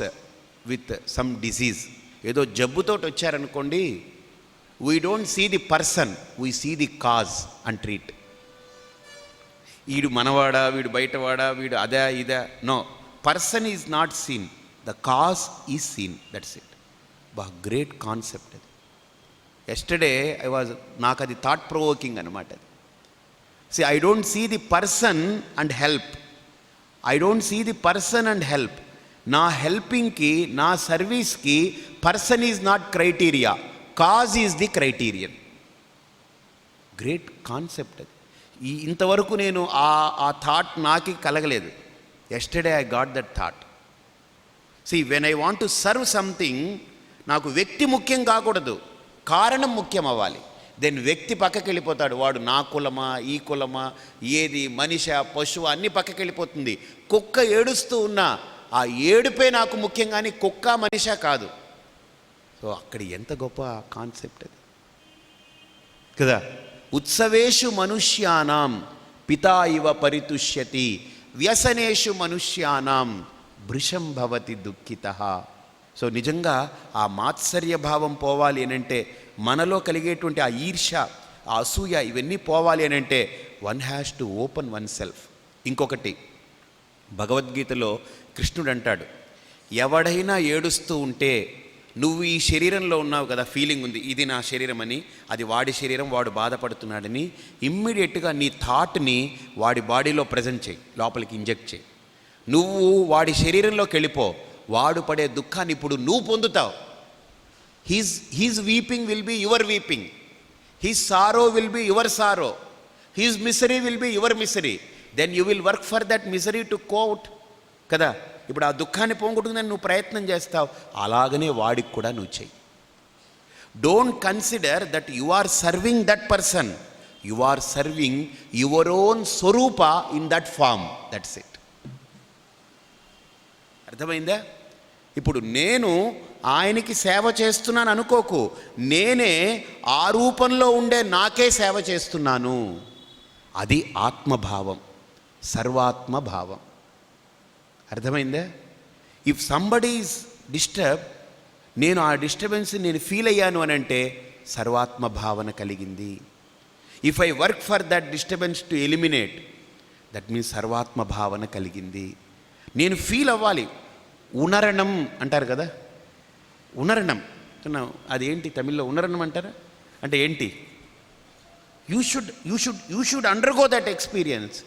with some disease, ఏదో జబ్బుతోటి వచ్చారనుకోండి, we don't see the person, we see the cause and treat. వీడు మనవాడా, వీడు బయటవాడా, వీడు అదా ఇదా, no, person is not seen, the cause is seen, that's it. బా గ్రేట్ కాన్సెప్ట్ అది. ఎస్టర్డే నాకు అది థాట్ ప్రొవోకింగ్ అనమాట అది. See I don't see the person and help, I don't see the person and help. నా హెల్పింగ్కి, నా సర్వీస్కి person is not criteria, cause is the criterion. Great concept అది. ఇంతవరకు నేను ఆ థాట్ నాకి కలగలేదు. Yesterday I got that thought. See when I want to serve something, నాకు వ్యక్తి ముఖ్యం కాకూడదు, కారణం ముఖ్యం అవ్వాలి. దెన్ వ్యక్తి పక్కకి వెళ్ళిపోతాడు. వాడు నా కులమా, ఈ కులమా, ఏది మనిషి, పశువు, అన్నీ పక్కకి వెళ్ళిపోతుంది. కుక్క ఏడుస్తూ ఉన్నా ఆ ఏడుపే నాకు ముఖ్యం, కానీ కుక్క మనిషా కాదు. సో అక్కడ ఎంత గొప్ప కాన్సెప్ట్ అది కదా. ఉత్సవేషు మనుష్యానాం పితా ఇవ పరితుష్యతి, వ్యసనేషు మనుష్యానాం భృశం భవతి దుఃఖితః. సో నిజంగా ఆ మాత్సర్య భావం పోవాలి అనంటే, మనలో కలిగేటువంటి ఆ ఈర్ష, ఆ అసూయ, ఇవన్నీ పోవాలి అనంటే one has to open one self. ఇంకొకటి భగవద్గీతలో కృష్ణుడు అంటాడు, ఎవడైనా ఏడుస్తూ ఉంటే, నువ్వు ఈ శరీరంలో ఉన్నావు కదా, ఫీలింగ్ ఉంది ఇది నా శరీరం అని, అది వాడి శరీరం, వాడు బాధపడుతున్నాడని, ఇమ్మీడియట్గా నీ థాట్ని వాడి బాడీలో ప్రజెంట్ చేయి, లోపలికి ఇంజెక్ట్ చేయి. నువ్వు వాడి శరీరంలోకి వెళ్ళిపో, వాడు పడే దుఃఖాన్ని ఇప్పుడు నువ్వు పొందుతావు. His weeping will be your weeping, his sorrow will be your sorrow, his misery will be your misery. Then you will work for that misery to కోట్ కదా. ఇప్పుడు ఆ దుఃఖాన్ని పోగొట్టుకుందని నువ్వు ప్రయత్నం చేస్తావు, అలాగనే వాడికి కూడా నువ్వు చెయ్యి. Don't consider that you are serving that person, you are serving your own స్వరూప in that form, that's it. అర్థమైందా? ఇప్పుడు నేను ఆయనకి సేవ చేస్తున్నాను అనుకోకు, నేనే ఆ రూపంలో ఉండే నాకే సేవ చేస్తున్నాను. అది ఆత్మభావం, సర్వాత్మభావం. అర్థమైందా? ఇఫ్ సంబడీ ఈజ్ డిస్టర్బ్, నేను ఆ డిస్టర్బెన్స్ నేను ఫీల్ అయ్యాను అని అంటే సర్వాత్మ భావన కలిగింది. If I work for that disturbance to eliminate, that means సర్వాత్మ భావన కలిగింది. నేను ఫీల్ అవ్వాలి. ఉనరణం అంటారు కదా, ఉనరణం అదేంటి తమిళ్లో ఉనరణం అంటారా అంటే ఏంటి? You should undergo that experience,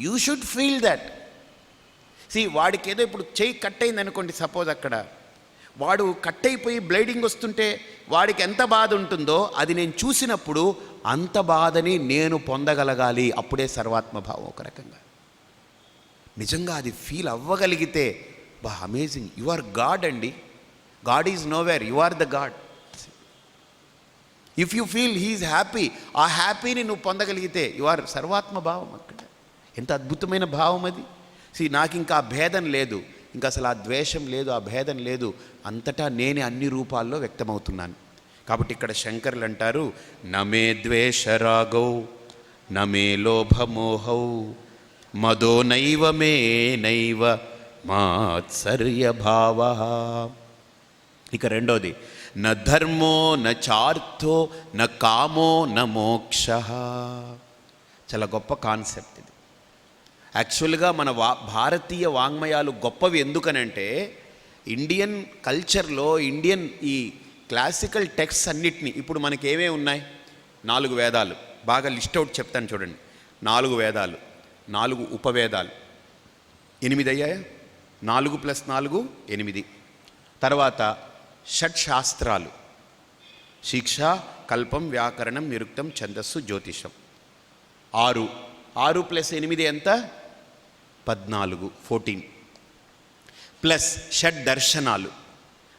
you should feel that. వాడికి ఏదో ఇప్పుడు చెయ్యి కట్ అయింది అనుకోండి, సపోజ్ అక్కడ వాడు కట్ అయిపోయి బ్లీడింగ్ వస్తుంటే వాడికి ఎంత బాధ ఉంటుందో, అది నేను చూసినప్పుడు అంత బాధని నేను పొందగలగాలి. అప్పుడే సర్వాత్మభావం ఒక రకంగా. నిజంగా అది ఫీల్ అవ్వగలిగితే బా అమేజింగ్, యు ఆర్ గాడ్ అండి. God is nowhere, you are the god. If you feel he is happy, ఆ హ్యాపీని నువ్వు పొందగలిగితే యు ఆర్ సర్వాత్మభావం. అక్కడ ఎంత అద్భుతమైన భావం అది. నాకు ఇంకా ఆ భేదం లేదు, ఇంకా అసలు ఆ ద్వేషం లేదు, ఆ భేదం లేదు, అంతటా నేనే అన్ని రూపాల్లో వ్యక్తమవుతున్నాను. కాబట్టి ఇక్కడ శంకరులు అంటారు, నమే ద్వేషరాగౌ నమే లోభమోహౌ మదో నైవ మే నైవ మాత్సర్య భావ. ఇక రెండోది, న ధర్మో న చార్థో న కామో న మోక్ష. చాలా గొప్ప కాన్సెప్ట్ ఇది. యాక్చువల్గా మన భారతీయ వాంగ్మయాలు గొప్పవి ఎందుకనంటే, ఇండియన్ కల్చర్లో ఇండియన్ ఈ క్లాసికల్ టెక్స్ట్ అన్నిటినీ, ఇప్పుడు మనకి ఏమేమి ఉన్నాయి, 4 వేదాలు, బాగా లిస్ట్ అవుట్ చెప్తాను చూడండి. 4 వేదాలు, 4 ఉపవేదాలు, 8 అయ్యాయా? 4 + 4 8. తర్వాత షట్శాస్త్రాలు, శిక్ష, కల్పం, వ్యాకరణం, నిరుక్తం, ఛందస్సు, జ్యోతిషం. 6 + 8 ఎంత? 14, 14. ప్లస్ షడ్ దర్శనాలు,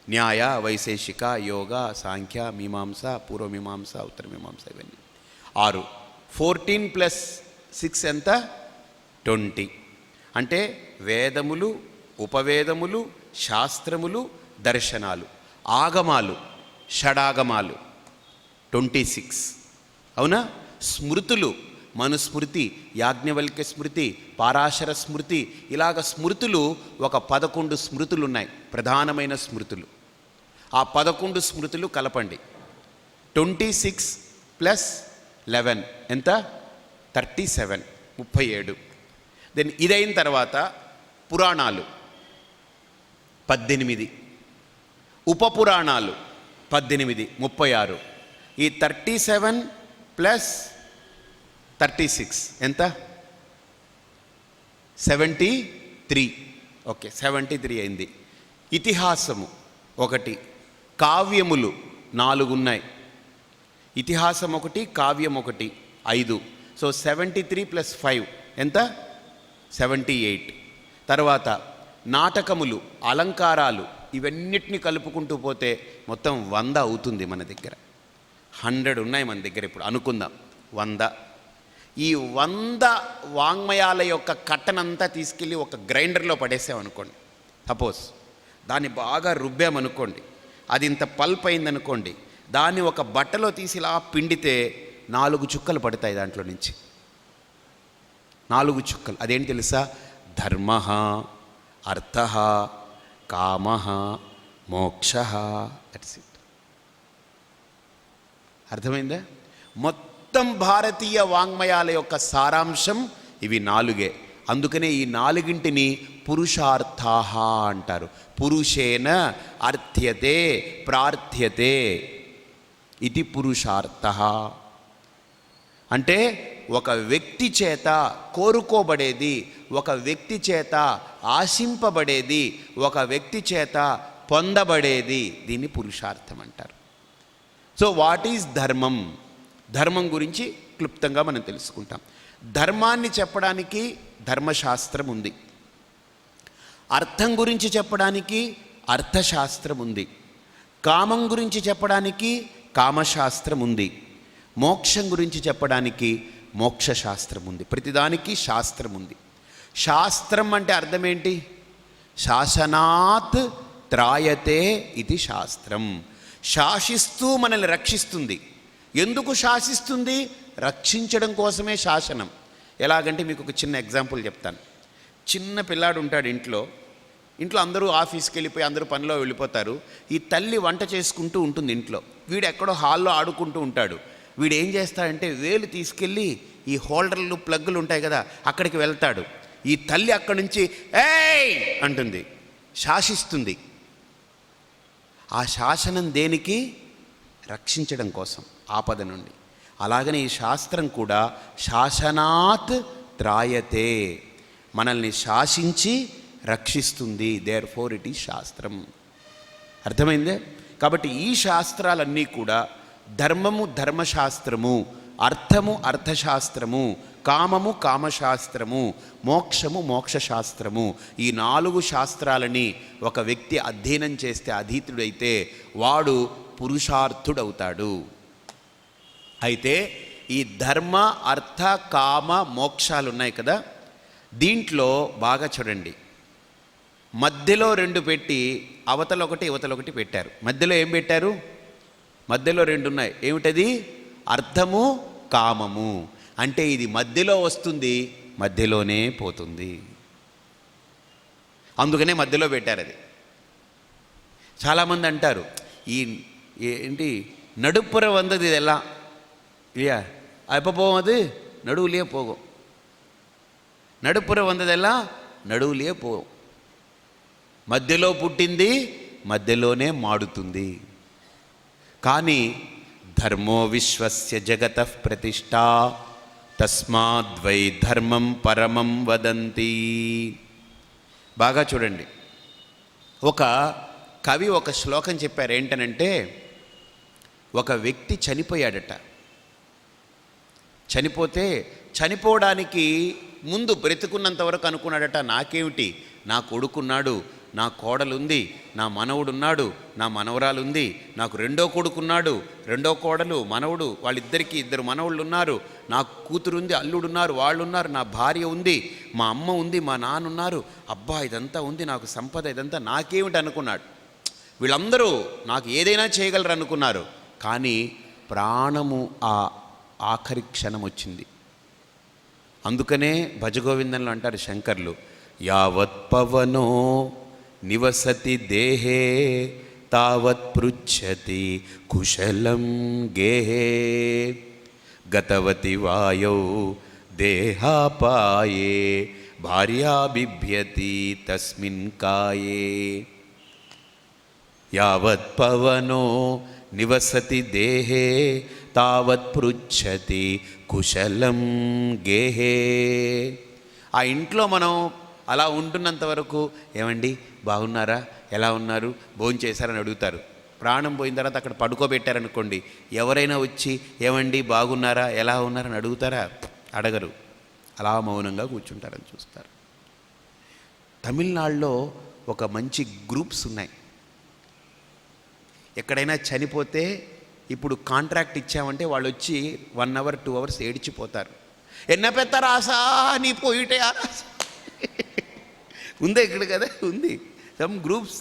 న్యాయ, వైశేషిక, యోగ, సాంఖ్య, మీమాంస, పూర్వమీమాంస, ఉత్తరమీమాంస, ఇవన్నీ 6. 14 + 6 ఎంత? 20. అంటే వేదములు, ఉపవేదములు, శాస్త్రములు, దర్శనాలు, ఆగమాలు, షడాగమాలు 26. అవునా? స్మృతులు, మనుస్మృతి, యాజ్ఞవల్క్య స్మృతి, పారాశర స్మృతి, ఇలాగ స్మృతులు ఒక 11 స్మృతులు ఉన్నాయి, ప్రధానమైన స్మృతులు. ఆ 11 స్మృతులు కలపండి. 26 + 11 ఎంత? 37, 37. దెన్ ఇదైన తర్వాత పురాణాలు 18, ఉపపురాణాలు 18, 36. ఈ 37 + 36 ఎంత? 73. ఓకే, 73 అయింది. ఇతిహాసము 1, కావ్యములు 4 ఉన్నాయి. ఇతిహాసం 1, కావ్యం 1, 5. సో 73 + 5 ఎంత? 78. తర్వాత నాటకములు, అలంకారాలు, ఇవన్నిటిని కలుపుకుంటూ పోతే మొత్తం 100 అవుతుంది మన దగ్గర. 100 ఉన్నాయి మన దగ్గర ఇప్పుడు అనుకుందాం. 100. ఈ 100 వాంగ్మయాల యొక్క కట్టనంతా తీసుకెళ్ళి ఒక గ్రైండర్లో పడేసామనుకోండి. సపోజ్ దాన్ని బాగా రుబ్బామనుకోండి, అది ఇంత పల్ప్ అయిందనుకోండి. దాన్ని ఒక బట్టలో తీసి ఇలా పిండితే 4 చుక్కలు పడతాయి దాంట్లో నుంచి. 4 చుక్కలు. అదేంటి తెలుసా? ధర్మ, అర్థ, కామ, మోక్ష. That's it. అర్థమైందా? మొత్తం భారతీయ వాంగ్మయాల యొక్క సారాంశం ఇవి 4. అందుకనే ఈ 4ంటిని పురుషార్థాః అంటారు. పురుషేన అర్థ్యతే ప్రార్థ్యతే ఇది పురుషార్థః. అంటే ఒక వ్యక్తి చేత కోరుకోబడేది, ఒక వ్యక్తి చేత ఆశింపబడేది, ఒక వ్యక్తి చేత పొందబడేది, దీన్ని పురుషార్థం అంటారు. సో వాట్ ఈజ్ ధర్మం? ధర్మం గురించి క్లుప్తంగా మనం తెలుసుకుంటాం. ధర్మాన్ని చెప్పడానికి ధర్మశాస్త్రం ఉంది. అర్థం గురించి చెప్పడానికి అర్థశాస్త్రం ఉంది. కామం గురించి చెప్పడానికి కామశాస్త్రం ఉంది. మోక్షం గురించి చెప్పడానికి మోక్షశాస్త్రం ఉంది. ప్రతిదానికి శాస్త్రం ఉంది. శాస్త్రం అంటే అర్థం ఏంటి? శాసనాత్ త్రాయతే ఇది శాస్త్రం. శాసిస్తూ మనల్ని రక్షిస్తుంది. ఎందుకు శాసిస్తుంది? రక్షించడం కోసమే శాసనం. ఎలాగంటే మీకు ఒక చిన్న ఎగ్జాంపుల్ చెప్తాను. చిన్న పిల్లాడు ఉంటాడు ఇంట్లో. అందరూ ఆఫీస్కి వెళ్ళిపోయి అందరూ పనిలో వెళ్ళిపోతారు. ఈ తల్లి వంట చేసుకుంటూ ఉంటుంది ఇంట్లో. వీడు ఎక్కడో హాల్లో ఆడుకుంటూ ఉంటాడు. వీడు ఏం చేస్తాడంటే వేలు తీసుకెళ్ళి ఈ హోల్డర్లు, ప్లగ్గులు ఉంటాయి కదా, అక్కడికి వెళ్తాడు. ఈ తల్లి అక్కడి నుంచి ఏయ్ అంటుంది, శాసిస్తుంది. ఆ శాసనం దేనికి? రక్షించడం కోసం, ఆపద నుండి. అలాగనే ఈ శాస్త్రం కూడా శాసనాత్ త్రాయతే, మనల్ని శాసించి రక్షిస్తుంది. దేర్ ఫోర్ ఇట్ ఈజ్ శాస్త్రం. అర్థమైందే? కాబట్టి ఈ శాస్త్రాలన్నీ కూడా ధర్మము ధర్మశాస్త్రము, అర్థము అర్థశాస్త్రము, కామము కామశాస్త్రము, మోక్షము మోక్షశాస్త్రము, ఈ 4 శాస్త్రాలని ఒక వ్యక్తి అధ్యయనం చేస్తే, అధీతుడైతే వాడు పురుషార్థుడవుతాడు. అయితే ఈ ధర్మ అర్థ కామ మోక్షాలు ఉన్నాయి కదా, దీంట్లో బాగా చూడండి. మధ్యలో 2 పెట్టి అవతలొకటి ఇవతలొకటి పెట్టారు. మధ్యలో ఏం పెట్టారు? మధ్యలో 2 ఉన్నాయి. ఏమిటది? అర్థము కామము. అంటే ఇది మధ్యలో వస్తుంది, మధ్యలోనే పోతుంది. అందుకనే మధ్యలో పెట్టారు అది. చాలామంది అంటారు ఏంటి నడుப்புற வந்தது இதெல்லாம் இல்லையா, எப்போ போகும் அது? நடுவுலையே போகும். నడుపుర వందదెல்லாம் నడువులే పోகும். మధ్యలో పుట్టింది మధ్యలోనే మాడుతుంది. కానీ ధర్మో విశ్వస్య జగతః ప్రతిష్టా తస్మాద్వై ధర్మం పరమం వదంతి. బాగా చూడండి, ఒక కవి ఒక శ్లోకం చెప్పారు. ఏంటనంటే, ఒక వ్యక్తి చనిపోయాడట. చనిపోతే చనిపోవడానికి ముందు బ్రతికున్నంత వరకు అనుకున్నాడట, నాకేమిటి, నా కొడుకున్నాడు, నా కోడలుంది, నా మనవడున్నాడు, నా మనవరాలు ఉంది, నాకు రెండో కొడుకున్నాడు, రెండో కోడలు, మనవడు, వాళ్ళిద్దరికీ 2 మనవళ్ళు ఉన్నారు, నాకు కూతురుంది, అల్లుడున్నారు, వాళ్ళు ఉన్నారు, నా భార్య ఉంది, మా అమ్మ ఉంది, మా నాన్న ఉన్నారు, అబ్బా ఇదంతా ఉంది, నాకు సంపద, ఇదంతా నాకేమిటి అనుకున్నాడు. వీళ్ళందరూ నాకు ఏదైనా చేయగలరు అనుకున్నారు. కానీ ప్రాణము ఆ ఆఖరి క్షణం వచ్చింది. అందుకనే భజగోవిందంలో అంటారు శంకర్లు, యావత్ పవనో నివసతి దేహే తావత్ పృచ్ఛతి కుశలం గేహే గతవతి వాయౌ దేహాపాయే భార్యా బిభ్యతి తస్మిన్ కాయే. యావత్ పవనో నివసతి దేహే తావత్ పృచ్ఛతి కుశలం గేహే. ఆ ఇంట్లో మనం అలా ఉంటున్నంత వరకు ఏమండి బాగున్నారా, ఎలా ఉన్నారు, భోజనం చేశారని అడుగుతారు. ప్రాణం పోయిన తర్వాత అక్కడ పడుకోబెట్టారనుకోండి, ఎవరైనా వచ్చి ఏమండి బాగున్నారా, ఎలా ఉన్నారని అడుగుతారా? అడగరు. అలా మౌనంగా కూర్చుంటారని చూస్తారు. తమిళనాడులో ఒక మంచి గ్రూప్స్ ఉన్నాయి. ఎక్కడైనా చనిపోతే ఇప్పుడు కాంట్రాక్ట్ ఇచ్చామంటే వాళ్ళు వచ్చి 1 hour 2 hours ఏడిచిపోతారు. ఎన్న పెద్ద రాసా నీ పోయిటే ఆ రాసా ఉందే ఇక్కడ కదా ఉంది. Some groups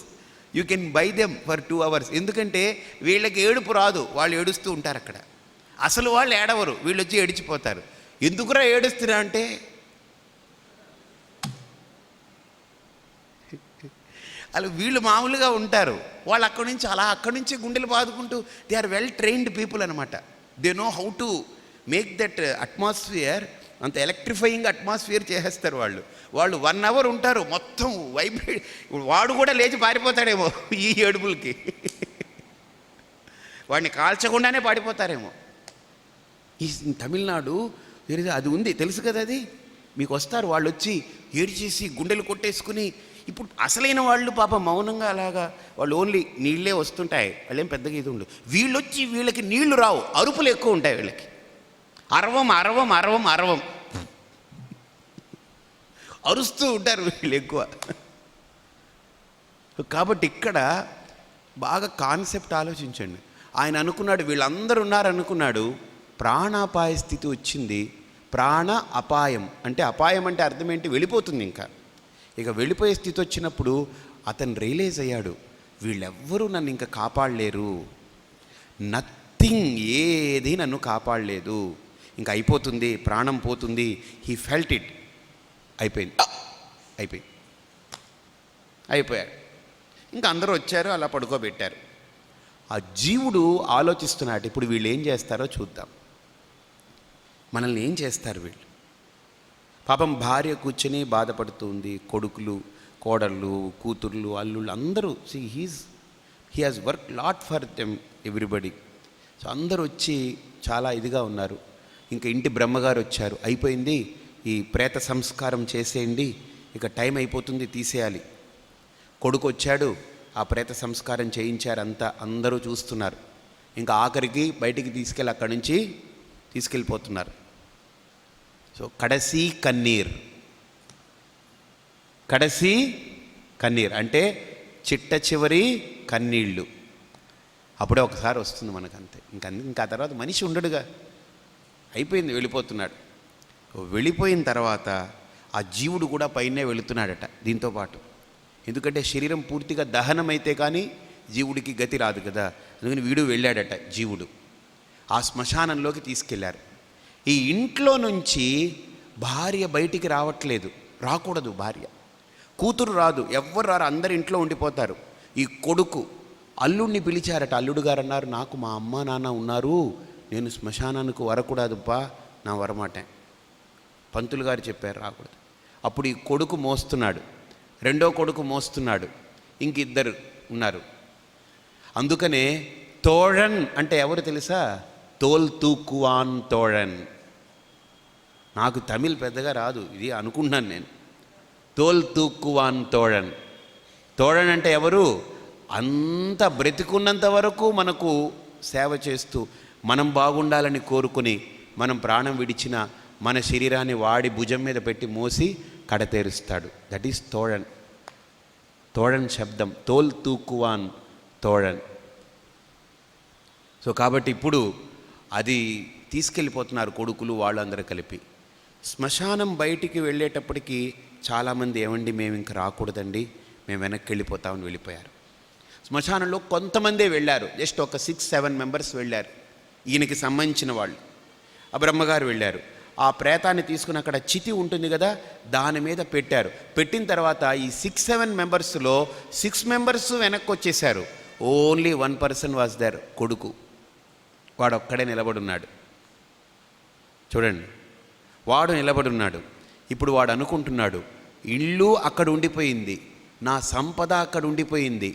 you can buy them for 2 hours. ఎందుకంటే వీళ్ళకి ఏడుపు రాదు, వాళ్ళు ఏడుస్తూ ఉంటారు అక్కడ. అసలు వాళ్ళు ఏడవరు, వీళ్ళు వచ్చి ఏడిచిపోతారు. ఎందుకురా ఏడుస్తున్నా అంటే అలా వీళ్ళు మామూలుగా ఉంటారు, వాళ్ళు అక్కడి నుంచి గుండెలు బాదుకుంటూ they are well trained people అనమాట. They know how to make that atmosphere, అంత ఎలక్ట్రిఫైయింగ్ అట్మాస్ఫియర్ చేసేస్తారు వాళ్ళు. 1 hour ఉంటారు, మొత్తం వైబ్రేట్. వాడు కూడా లేచి పారిపోతాడేమో ఈ ఏడుపులకి, వాడిని కాల్చకుండానే పాడిపోతారేమో. ఈ తమిళనాడు అది ఉంది తెలుసు కదా, అది మీకు వస్తారు వాళ్ళు వచ్చి ఏడిచేసి గుండెలు కొట్టేసుకుని. ఇప్పుడు అసలైన వాళ్ళు పాప మౌనంగా అలాగా వాళ్ళు ఓన్లీ నీళ్ళే వస్తుంటాయి, వాళ్ళేం పెద్దగా ఇది ఉండదు. వీళ్ళు వచ్చి వీళ్ళకి నీళ్లు రావు, అరుపులు ఎక్కువ ఉంటాయి వీళ్ళకి. అరవం అరవం అరవం అరవం అరుస్తూ ఉంటారు వీళ్ళు ఎక్కువ. కాబట్టి ఇక్కడ బాగా కాన్సెప్ట్ ఆలోచించండి. ఆయన అనుకున్నాడు వీళ్ళందరూ ఉన్నారనుకున్నాడు, ప్రాణాపాయ స్థితి వచ్చింది. ప్రాణ అపాయం అంటే, అపాయం అంటే అర్థం ఏంటి? వెళ్ళిపోతుంది. ఇక వెళ్ళిపోయే స్థితి వచ్చినప్పుడు అతను రియలైజ్ అయ్యాడు, వీళ్ళెవ్వరూ నన్ను ఇంకా కాపాడలేరు, నథింగ్, ఏది నన్ను కాపాడలేదు, ఇంకా అయిపోతుంది, ప్రాణం పోతుంది. He felt it. అయిపోయాడు. ఇంకా అందరూ వచ్చారు, అలా పడుకోబెట్టారు. ఆ జీవుడు ఆలోచిస్తున్నాడు, ఇప్పుడు వీళ్ళు ఏం చేస్తారో చూద్దాం, మనల్ని ఏం చేస్తారు వీళ్ళు. పాపం భార్య కూర్చొని బాధపడుతుంది, కొడుకులు, కోడళ్ళు, కూతుర్లు, అల్లుళ్ళు అందరూ. He has work lot for them everybody. So అందరూ వచ్చి చాలా ఇదిగా ఉన్నారు. ఇంకా ఇంటి బ్రహ్మగారు వచ్చారు, అయిపోయింది, ఈ ప్రేత సంస్కారం చేసేయండి, ఇక టైం అయిపోతుంది, తీసేయాలి. కొడుకు వచ్చాడు, ఆ ప్రేత సంస్కారం చేయించారు. అందరూ చూస్తున్నారు. ఇంకా ఆఖరికి బయటికి తీసుకెళ్ళి అక్కడి నుంచి తీసుకెళ్ళిపోతున్నారు. సో కడసి కన్నీర్ అంటే చిట్ట చివరి కన్నీళ్ళు. అప్పుడే ఒకసారి వస్తుంది మనకు, అంతే. ఇంకా తర్వాత మనిషి ఉండడుగా, అయిపోయింది, వెళ్ళిపోతున్నాడు. వెళ్ళిపోయిన తర్వాత ఆ జీవుడు కూడా పైనే వెళుతున్నాడట దీంతో పాటు. ఎందుకంటే శరీరం పూర్తిగా దహనమైతే కానీ జీవుడికి గతి రాదు కదా, అందుకని వీడు వెళ్ళాడట జీవుడు. ఆ శ్మశానంలోకి తీసుకెళ్లారు. ఈ ఇంట్లో నుంచి భార్య బయటికి రాకూడదు. భార్య, కూతురు రాదు, ఎవ్వరు రారు, అందరు ఇంట్లో ఉండిపోతారు. ఈ కొడుకు అల్లుడిని పిలిచారట. అల్లుడు గారు అన్నారు, నాకు మా అమ్మ నాన్న ఉన్నారు, నేను శ్మశానానికి వరకూడదుప్పా, నా వరమాటే. పంతులు గారు చెప్పారు రాకూడదు. అప్పుడు ఈ కొడుకు మోస్తున్నాడు, రెండో కొడుకు మోస్తున్నాడు, ఇంకిద్దరు ఉన్నారు. అందుకనే తోழన్ అంటే ఎవరు తెలుసా? తోల్ తూకువాన్ తోழన్. నాకు తమిళ్ పెద్దగా రాదు, ఇది అనుకుంటున్నాను నేను. తోల్ తూకువాన్ తోழన్. తోழన్ అంటే ఎవరు? అంత బ్రతికున్నంత వరకు మనకు సేవ చేస్తూ, మనం బాగుండాలని కోరుకుని, మనం ప్రాణం విడిచిన మన శరీరాన్ని వాడి భుజం మీద పెట్టి మోసి కడతేరుస్తాడు. That is తోழన్. తోడన్ శబ్దం, తోల్ తూకువాన్ తోడన్. సో కాబట్టి ఇప్పుడు అది తీసుకెళ్ళిపోతున్నారు కొడుకులు వాళ్ళందరూ కలిపి. శ్మశానం బయటికి వెళ్ళేటప్పటికి చాలామంది ఏమండి మేము ఇంక రాకూడదండి, మేము వెనక్కి వెళ్ళిపోతామని వెళ్ళిపోయారు. శ్మశానంలో కొంతమందే వెళ్ళారు, జస్ట్ ఒక 6-7 మెంబర్స్ వెళ్ళారు, ఈయనకి సంబంధించిన వాళ్ళు. ఆ బ్రహ్మగారు వెళ్ళారు, ఆ ప్రేతాన్ని తీసుకుని అక్కడ చితి ఉంటుంది కదా దాని మీద పెట్టారు. పెట్టిన తర్వాత ఈ 6-7 మెంబర్స్లో 6 మెంబర్స్ వెనక్కి వచ్చేసారు. ఓన్లీ 1 పర్సన్ వాజ్ దేర్, కొడుకు. వాడు ఒక్కడే నిలబడున్నాడు. చూడండి, వాడు నిలబడున్నాడు. ఇప్పుడు వాడు అనుకుంటున్నాడు, ఇల్లు అక్కడ ఉండిపోయింది, నా సంపద అక్కడ ఉండిపోయింది,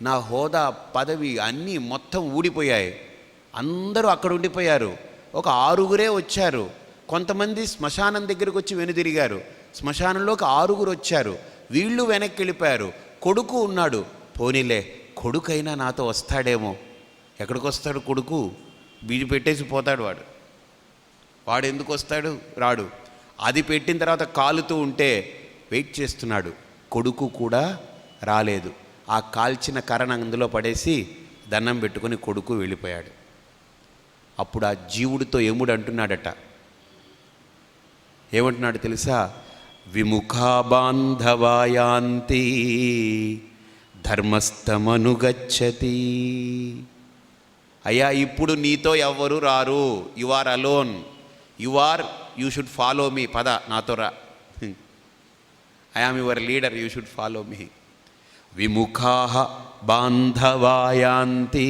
నా హోదా పదవి అన్నీ మొత్తం ఊడిపోయాయి, అందరూ అక్కడ ఉండిపోయారు. ఒక 6గురే వచ్చారు. కొంతమంది శ్మశానం దగ్గరికి వచ్చి వెనుదిరిగారు. శ్మశానంలోకి 6గురు వచ్చారు, వీళ్ళు వెనక్కి వెళ్ళిపోయారు. కొడుకు ఉన్నాడు, పోనీలే కొడుకైనా నాతో వస్తాడేమో. ఎక్కడికి వస్తాడు కొడుకు? వీడి పెట్టేసి పోతాడు వాడు. వాడు ఎందుకు వస్తాడు? రాడు. అది పెట్టిన తర్వాత కాలుతూ ఉంటే వెయిట్ చేస్తున్నాడు. కొడుకు కూడా రాలేదు. ఆ కాల్చిన కర్రను అందులో పడేసి దండం పెట్టుకొని కొడుకు వెళ్ళిపోయాడు. అప్పుడు ఆ జీవుడితో యముడు అంటున్నాడట, ఏమంటున్నాడు తెలుసా? విముఖా బాంధవాయాంతి ధర్మస్థమనుగచ్చతి. అయ్యా ఇప్పుడు నీతో ఎవ్వరు రారు, you are alone, you should follow me, పద నాతో రా, I am your leader, you should follow me. విముఖా బాంధవాయాంతి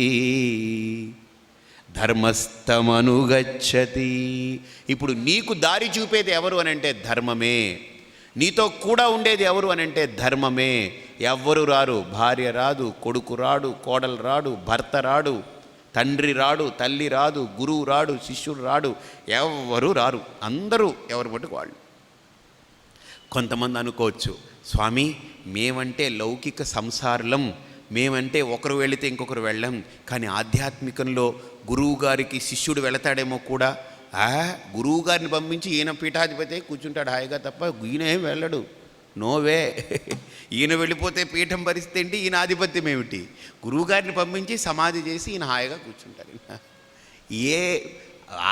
ధర్మస్థమనుగచ్చతి. ఇప్పుడు నీకు దారి చూపేది ఎవరు అని అంటే ధర్మమే. నీతో కూడా ఉండేది ఎవరు అని అంటే ధర్మమే. ఎవ్వరు రారు, భార్య రాదు, కొడుకు రాడు, కోడలు రాడు, భర్త రాడు, తండ్రి రాడు, తల్లి రాదు, గురువు రాడు, శిష్యుడు రాడు, ఎవ్వరూ రారు. అందరూ ఎవరు మటుకు వాళ్ళు. కొంతమంది అనుకోవచ్చు, స్వామి మేమంటే లౌకిక సంసారులం, మేమంటే ఒకరు వెళితే ఇంకొకరు వెళ్ళం, కానీ ఆధ్యాత్మికంలో గురువు గారికి శిష్యుడు వెళతాడేమో కూడా. గురువు గారిని పంపించి ఈయన పీఠాధిపతి కూర్చుంటాడు హాయిగా, తప్ప ఈయన ఏం వెళ్ళడు, నోవే. ఈయన వెళ్ళిపోతే పీఠం పరిస్థితి ఏంటి, ఈయన ఆధిపత్యం ఏమిటి? గురువుగారిని పంపించి సమాధి చేసి ఈయన హాయిగా కూర్చుంటారు. ఏ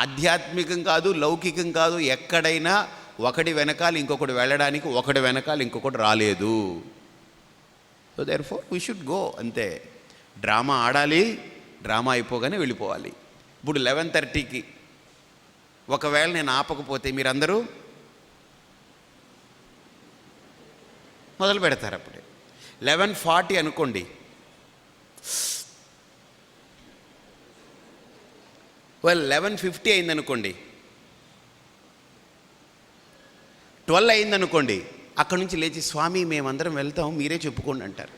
ఆధ్యాత్మికం కాదు, లౌకికం కాదు, ఎక్కడైనా ఒకటి వెనకాల ఇంకొకటి వెళ్ళడానికి, ఒకటి వెనకాల ఇంకొకటి రాలేదు. So therefore we should go, అంతే. డ్రామా ఆడాలి, డ్రామా అయిపోగానే వెళ్ళిపోవాలి. ఇప్పుడు 11:30కి ఒకవేళ నేను ఆపకపోతే మీరందరూ మొదలు పెడతారు. అప్పుడే 11:40 అనుకోండి, well 11:50 అయిందనుకోండి, 12 అయిందనుకోండి, అక్కడి నుంచి లేచి స్వామి మేమందరం వెళ్తాం, మీరే చెప్పుకోండి అంటారు.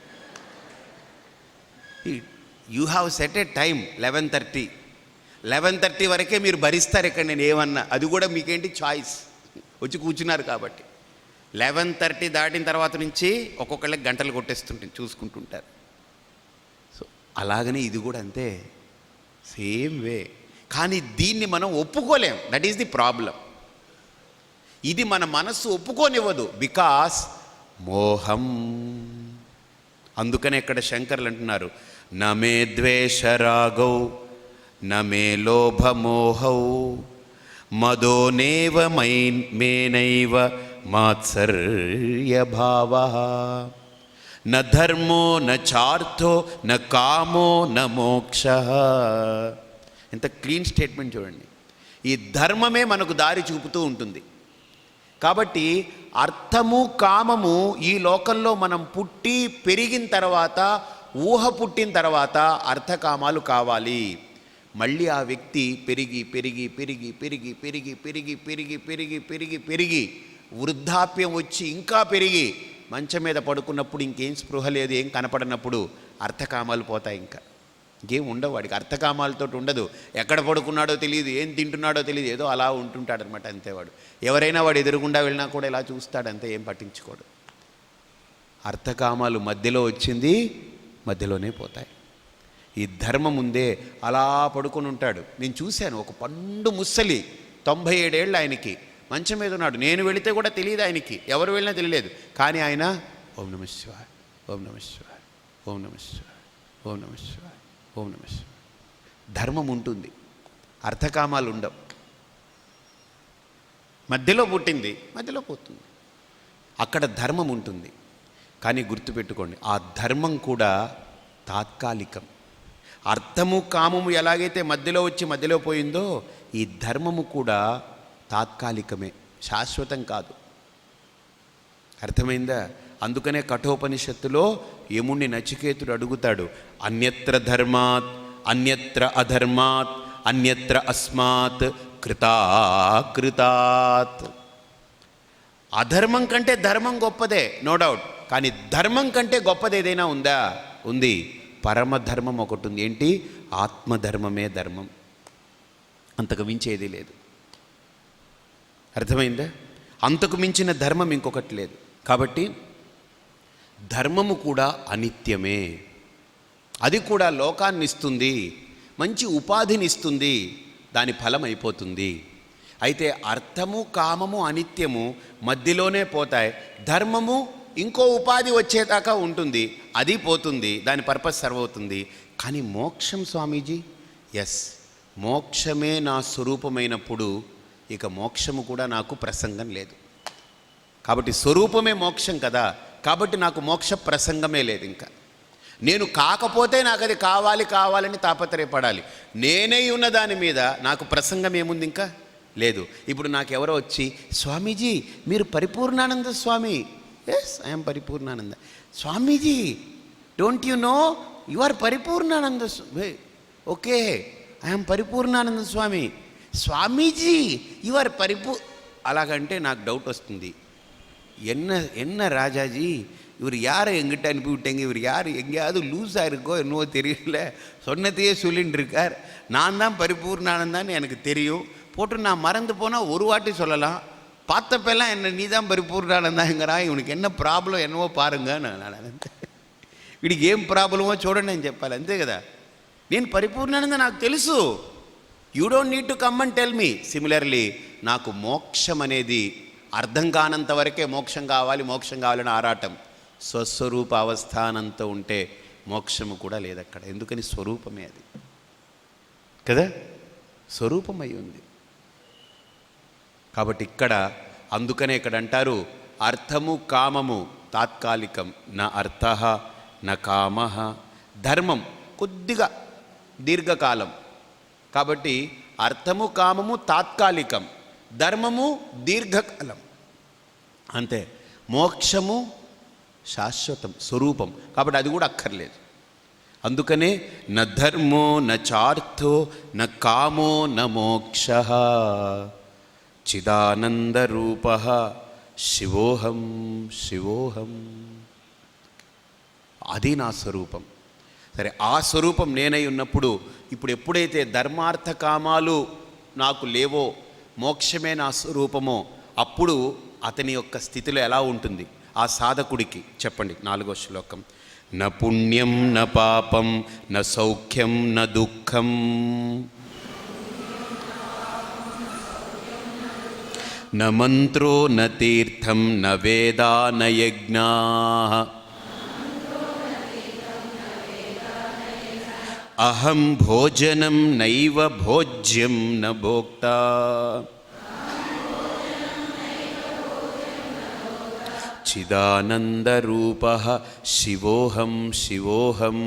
You have set A time 11:30. 11:30 వరకే మీరు భరిస్తారు ఇక్కడ నేను ఏమన్నా, అది కూడా మీకేంటి చాయిస్, వచ్చి కూర్చున్నారు కాబట్టి. 11:30 దాటిన తర్వాత నుంచి ఒక్కొక్కళ్ళకి గంటలు కొట్టేస్తుంటే చూసుకుంటుంటారు. సో అలాగనే ఇది కూడా అంతే, సేమ్ వే. కానీ దీన్ని మనం ఒప్పుకోలేం, దట్ ఈస్ ది ప్రాబ్లం. ఇది మన మనస్సు ఒప్పుకోనివ్వదు, బికాస్ మోహం. అందుకనే ఇక్కడ శంకర్లు అంటున్నారు, నమే ద్వేషరాగౌ నమే లోభమోహౌ మదోనేవ మేనైవ మాత్సర్యభావః న ధర్మో న చార్థో న కామో న మోక్షః. ఎంత క్లీన్ స్టేట్మెంట్ చూడండి. ఈ ధర్మమే మనకు దారి చూపుతూ ఉంటుంది. కాబట్టి అర్థము కామము ఈ లోకంలో మనం పుట్టి పెరిగిన తర్వాత, ఊహ పుట్టిన తర్వాత అర్థకామాలు కావాలి. మళ్ళీ ఆ వ్యక్తి పెరిగి పెరిగి పెరిగి పెరిగి పెరిగి పెరిగి పెరిగి పెరిగి పెరిగి పెరిగి వృద్ధాప్యం వచ్చి ఇంకా పెరిగి మంచం మీద పడుకున్నప్పుడు ఇంకేం స్పృహ లేదు, ఏం కనపడినప్పుడు అర్థకామాలు పోతాయి. ఇంకా ఇంకేం ఉండవు వాడికి, అర్థకామాలతో ఉండదు. ఎక్కడ పడుకున్నాడో తెలియదు, ఏం తింటున్నాడో తెలియదు, ఏదో అలా ఉంటుంటాడనమాట, అంతే. వాడు ఎవరైనా వాడు ఎదురుగుండా వెళ్ళినా కూడా ఇలా చూస్తాడంతే, ఏం పట్టించుకోడు. అర్థకామాలు మధ్యలో వచ్చింది మధ్యలోనే పోతాయి. ఈ ధర్మం ముందే అలా పడుకొని ఉంటాడు. నేను చూశాను, ఒక పండు ముసలి 97 ఏళ్ళు ఆయనకి మంచం మీద ఉన్నాడు. నేను వెళితే కూడా తెలియదు ఆయనకి, ఎవరు వెళ్ళినా తెలియలేదు. కానీ ఆయన ఓం నమః శివాయ ఓం నమ శివాయ, ఓం నమ శివాయ, ఓం నమ శివాయ, ఓం నమ శివాయ. ధర్మం ఉంటుంది, అర్థకామాలు ఉండవు. మధ్యలో పుట్టింది, మధ్యలో పోతుంది. అక్కడ ధర్మం ఉంటుంది. కానీ గుర్తుపెట్టుకోండి, ఆ ధర్మం కూడా తాత్కాలికం. అర్థము కామము ఎలాగైతే మధ్యలో వచ్చి మధ్యలో పోయిందో, ఈ ధర్మము కూడా తాత్కాలికమే, శాశ్వతం కాదు. అర్థమైందా? అందుకనే కఠోపనిషత్తులో యముణ్ణి నచికేతుడు అడుగుతాడు, అన్యత్ర ధర్మాత్ అన్యత్ర అధర్మాత్ అన్యత్ర అస్మాత్ కృతాత్. అధర్మం కంటే ధర్మం గొప్పదే, నో డౌట్. కానీ ధర్మం కంటే గొప్పది ఏదైనా ఉందా? ఉంది. పరమధర్మం ఒకటి ఉంది. ఏంటి? ఆత్మధర్మమే ధర్మం. అంతకు మించేది లేదు. అర్థమైందా? అంతకు మించిన ధర్మం ఇంకొకటి లేదు. కాబట్టి ధర్మము కూడా అనిత్యమే. అది కూడా లోకాన్ని ఇస్తుంది, మంచి ఉపాధిని ఇస్తుంది, దాని ఫలం అయిపోతుంది. అయితే అర్థము కామము అనిత్యము మధ్యలోనే పోతాయి. ధర్మము ఇంకో ఉపాధి వచ్చేదాకా ఉంటుంది, అది పోతుంది, దాని పర్పస్ సర్వ్ అవుతుంది. కానీ మోక్షం స్వామీజీ, ఎస్, మోక్షమే నా స్వరూపమైనప్పుడు ఇక మోక్షము కూడా నాకు ప్రసంగం లేదు. కాబట్టి స్వరూపమే మోక్షం కదా, కాబట్టి నాకు మోక్ష ప్రసంగమే లేదు. ఇంకా నేను కాకపోతే నాకు అది కావాలని తాపత్రయపడాలి. నేనే ఉన్న దాని మీద నాకు ప్రసంగం ఏముంది? ఇంకా లేదు. ఇప్పుడు నాకెవరో వచ్చి, స్వామీజీ మీరు Paripoornananda Swami. Yes, I'm Paripoornananda. Swamiji don't you know you are Paripoornananda? Okay, I'm Paripoornananda Swami. Swamiji you are అలాగంటే నాకు డౌట్ వస్తుంది. என்ன ராஜாஜி, இவர் யாரை எங்கிட்ட அனுப்பிவிட்டேங்க, இவர் யார் எங்கேயாவது லூஸாக இருக்கோ என்னவோ தெரியல, சொன்னதையே சொல்லின்னு இருக்கார். நான் தான் பரிபூர்ணானந்தான்னு எனக்கு தெரியும், போட்டு நான் மறந்து போனால் ஒரு வாட்டி சொல்லலாம், பார்த்தப்பெல்லாம் என்ன நீ தான் పరిపూర్ణానందాங்கிறான், ఇవనికి ఎన్న ప్రాబ్లం ఎన్నవో పారుంగా. వీడికి ఏం ప్రాబ్లమో చూడండి అని చెప్పాలి, అంతే కదా. నేను పరిపూర్ణానంద నాకు తెలుసు, you don't need to come and tell me. Similarly నాకు మోక్షం అనేది అర్థం కానంత వరకే మోక్షం కావాలని ఆరాటం. స్వస్వరూప అవస్థానంతో ఉంటే మోక్షము కూడా లేదు అక్కడ. ఎందుకని? స్వరూపమే అది కదా, స్వరూపమై ఉంది. కాబట్టి ఇక్కడ అందుకనే ఇక్కడ అంటారు, అర్థము కామము తాత్కాలికం, నా అర్థ నా కామ. ధర్మం కొద్దిగా దీర్ఘకాలం. కాబట్టి అర్థము కామము తాత్కాలికం, ధర్మము దీర్ఘకాలం, అంతే. మోక్షము శాశ్వతం, స్వరూపం. కాబట్టి అది కూడా అక్కర్లేదు. అందుకనే న ధర్మో న చార్థో న కామో న మోక్ష చిదానందరూప శివోహం శివోహం. అది నా స్వరూపం. సరే, ఆ స్వరూపం నేనై ఉన్నప్పుడు, ఇప్పుడు ఎప్పుడైతే ధర్మార్థ కామాలు నాకు లేవో, మోక్షమే నా స్వరూపమో, అప్పుడు అతని యొక్క స్థితిలో ఎలా ఉంటుంది ఆ సాధకుడికి? చెప్పండి, 4వ శ్లోకం. న పుణ్యం న పాపం న సౌఖ్యం న దుఃఖం న మంత్రో న తీర్థం న వేదా న యజ్ఞా అహం భోజనం నైవ భోజ్యం న భోక్తా చిదానందరూప శివోహం శివోహం.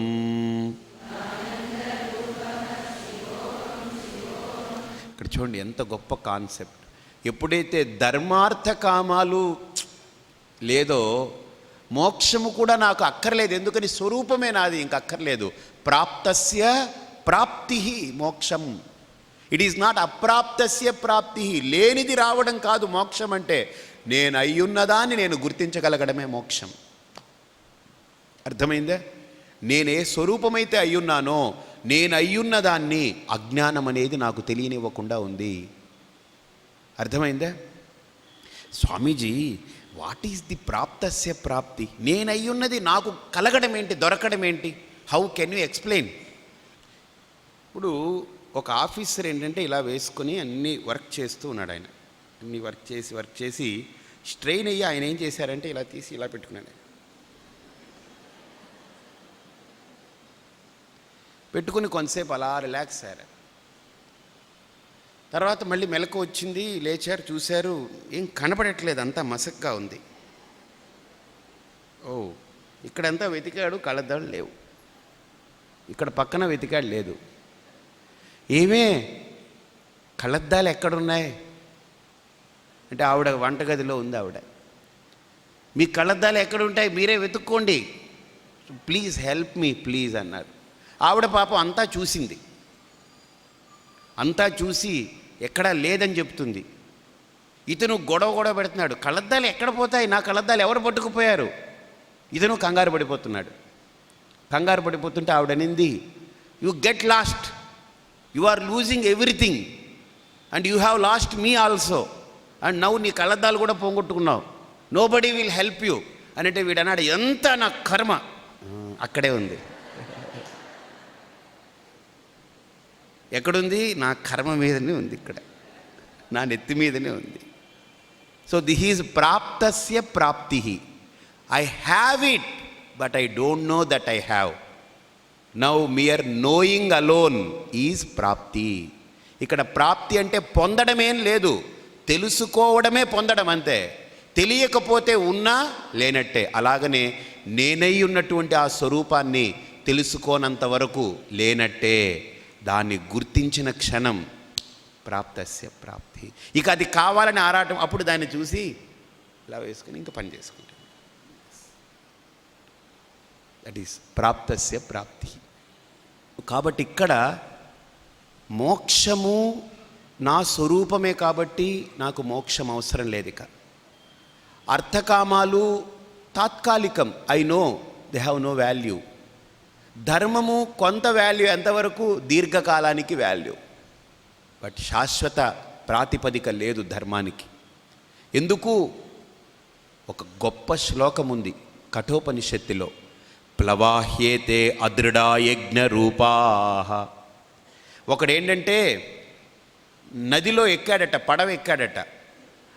ఇక్కడ చూడండి ఎంత గొప్ప కాన్సెప్ట్. ఎప్పుడైతే ధర్మార్థ కామాలు లేదో, మోక్షము కూడా నాకు అక్కర్లేదు. ఎందుకని? స్వరూపమే నాది, ఇంక అక్కర్లేదు. ప్రాప్తస్య ప్రాప్తి మోక్షం. ఇట్ ఈజ్ నాట్ అప్రాప్తస్య ప్రాప్తి. లేనిది రావడం కాదు మోక్షం అంటే. నేను అయ్యున్నదాన్ని నేను గుర్తించగలగడమే మోక్షం. అర్థమైందా? నేనే స్వరూపమైతే అయ్యున్నానో, నేను అయ్యున్నదాన్ని అజ్ఞానం అనేది నాకు తెలియనివ్వకుండా ఉంది. అర్థమైందా? స్వామీజీ వాట్ ఈజ్ ది ప్రాప్తస్య ప్రాప్తి? నేను అయ్యున్నది నాకు కలగడం ఏంటి, దొరకడం ఏంటి? How can you explain? ఇప్పుడు ఒక ఆఫీసర్ ఏంటంటే ఇలా వేసుకొని అన్నీ వర్క్ చేస్తూ ఉన్నాడు. ఆయన అన్నీ వర్క్ చేసి స్ట్రెయిన్ అయ్యి ఆయన ఏం చేశారంటే ఇలా తీసి ఇలా పెట్టుకున్నాడు. పెట్టుకుని కొంతసేపు అలా రిలాక్స్ అయ్యారు. తర్వాత మళ్ళీ మెలకు వచ్చింది, లేచారు, చూశారు, ఏం కనపడట్లేదు, అంతా మసక్గా ఉంది. ఓ, ఇక్కడంతా వెతికాడు, కళ్ళద్దాలు లేవు. ఇక్కడ పక్కన వెతికాడు, లేదు. ఏమే కళ్ళద్దాలు ఎక్కడున్నాయి అంటే ఆవిడ వంటగదిలో ఉంది. ఆవిడ, మీ కళ్ళద్దాలు ఎక్కడుంటాయి మీరే వెతుక్కోండి, ప్లీజ్ హెల్ప్ మీ ప్లీజ్ అన్నారు. ఆవిడ పాపం అంతా చూసింది, అంతా చూసి ఎక్కడా లేదని చెప్తుంది. ఇతను గొడవ పెడుతున్నాడు, కళ్ళద్దాలు ఎక్కడ పోతాయి, నా కళ్ళద్దాలు ఎవరు పట్టుకుపోయారు. ఇతను కంగారు పడిపోతున్నాడు. కంగారు పడిపోతుంటే ఆవిడనింది, you get lost, you are losing everything and you have lost me also, and నవ్వు నీ కళ్ళద్దాలు కూడా పోగొట్టుకున్నావు, nobody will help you అని. అంటే వీడన్నాడు, ఎంత నా కర్మ. అక్కడే ఉంది. ఎక్కడుంది? నా కర్మ మీదనే ఉంది, ఇక్కడ నా నెత్తి మీదనే ఉంది. సో దిస్ ఈజ్ ప్రాప్తస్య ప్రాప్తి. I have it but I don't know that I have. Now mere knowing alone is ప్రాప్తి. ఇక్కడ ప్రాప్తి అంటే పొందడమేం లేదు, తెలుసుకోవడమే పొందడం అంతే. తెలియకపోతే ఉన్నా లేనట్టే. అలాగనే నేనై ఉన్నటువంటి ఆ స్వరూపాన్ని తెలుసుకోనంత వరకు లేనట్టే. దాన్ని గుర్తించిన క్షణం ప్రాప్తస్య ప్రాప్తి. ఇక అది కావాలని ఆరాటం, అప్పుడు దాన్ని చూసి ఇలా వేసుకుని ఇంకా పని చేసుకుంటాం. దట్ ఈస్ ప్రాప్తస్య ప్రాప్తి. కాబట్టి ఇక్కడ మోక్షము నా స్వరూపమే కాబట్టి నాకు మోక్షం అవసరం లేదు. ఇక అర్థకామాలు తాత్కాలికం, I know they have no value. ధర్మము కొంత వాల్యూ, ఎంతవరకు? దీర్ఘకాలానికి వాల్యూ, బట్ శాశ్వత ప్రాతిపదిక లేదు ధర్మానికి. ఎందుకు? ఒక గొప్ప శ్లోకం ఉంది కఠోపనిషత్తులో, ప్లవాహ్యేతే అదృఢా యజ్ఞ రూపాః. ఒకడేంటంటే నదిలో ఎక్కాడట, పడవ ఎక్కాడట.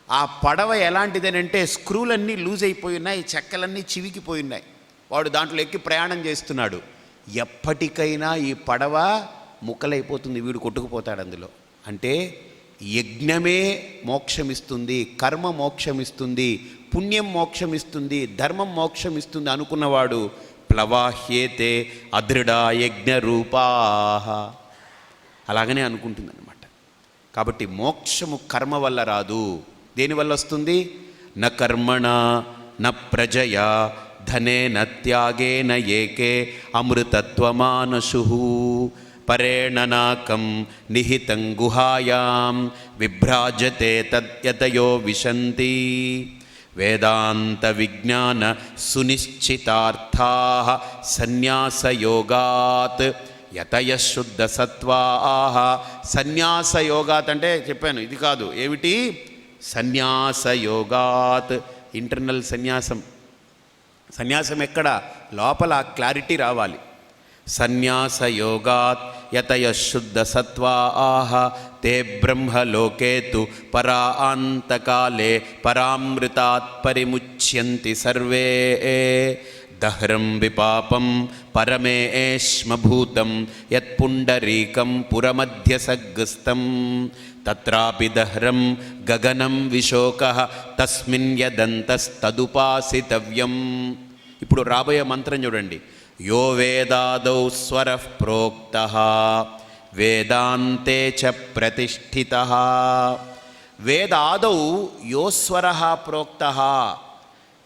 ఆ పడవ ఎలాంటిదనంటే స్క్రూలన్నీ లూజ్ అయిపోయి ఉన్నాయి, చెక్కలన్నీ చివికిపోయి ఉన్నాయి. వాడు దాంట్లో ఎక్కి ప్రయాణం చేస్తున్నాడు. ఎప్పటికైనా ఈ పడవ ముక్కలైపోతుంది, వీడు కొట్టుకుపోతాడు అందులో. అంటే యజ్ఞమే మోక్షమిస్తుంది, కర్మ మోక్షమిస్తుంది, పుణ్యం మోక్షమిస్తుంది, ధర్మం మోక్షమిస్తుంది అనుకున్నవాడు ప్లవాహ్యేతే అదృఢా యజ్ఞ రూపాః అలాగనే అనుకుంటుందన్నమాట. కాబట్టి మోక్షము కర్మ వల్ల రాదు. దేనివల్ల వస్తుంది? న కర్మణ న ప్రజయా ధనేన త్యాగేన ఏకే అమృతత్వమానశుః పరేణ నాకం నిహితం గుహాయాం విభ్రాజతే తద్యతయో విశంతి వేదాంత విజ్ఞాన సునిశ్చితార్థాః సన్యాసయోగాత్ యతయ శుద్ధ సత్వాః. సన్యాసయోగాత్ అంటే చెప్పాను, ఇది కాదు. ఏమిటి? సన్యాసయోగాత్, ఇంటర్నల్ సన్యాసం. సన్యాసం ఎక్కడ? లోపల క్లారిటీ రావాలి. సన్యాసయోగాత్ యతయ శుద్ధ సత్వాః తే బ్రహ్మలోకే తు పరాంతకాలే పరామృతాత్ పరిముచ్యంతి సర్వే దహ్రం విపాపం పరమేష్మభూతం యత్పుండరీకం పురమధ్యసగ్గస్తం తత్రాపి దహ్రం గగనం విశోకః తస్మిన్ యదంతస్తదుపాసితవ్యం. ఇప్పుడు రాబోయే మంత్రం చూడండి. యో వేదాదౌ స్వరః ప్రోక్తః వేదాంతే చ ప్రతిష్ఠితః. వేదాదౌ యో స్వరః ప్రోక్తః.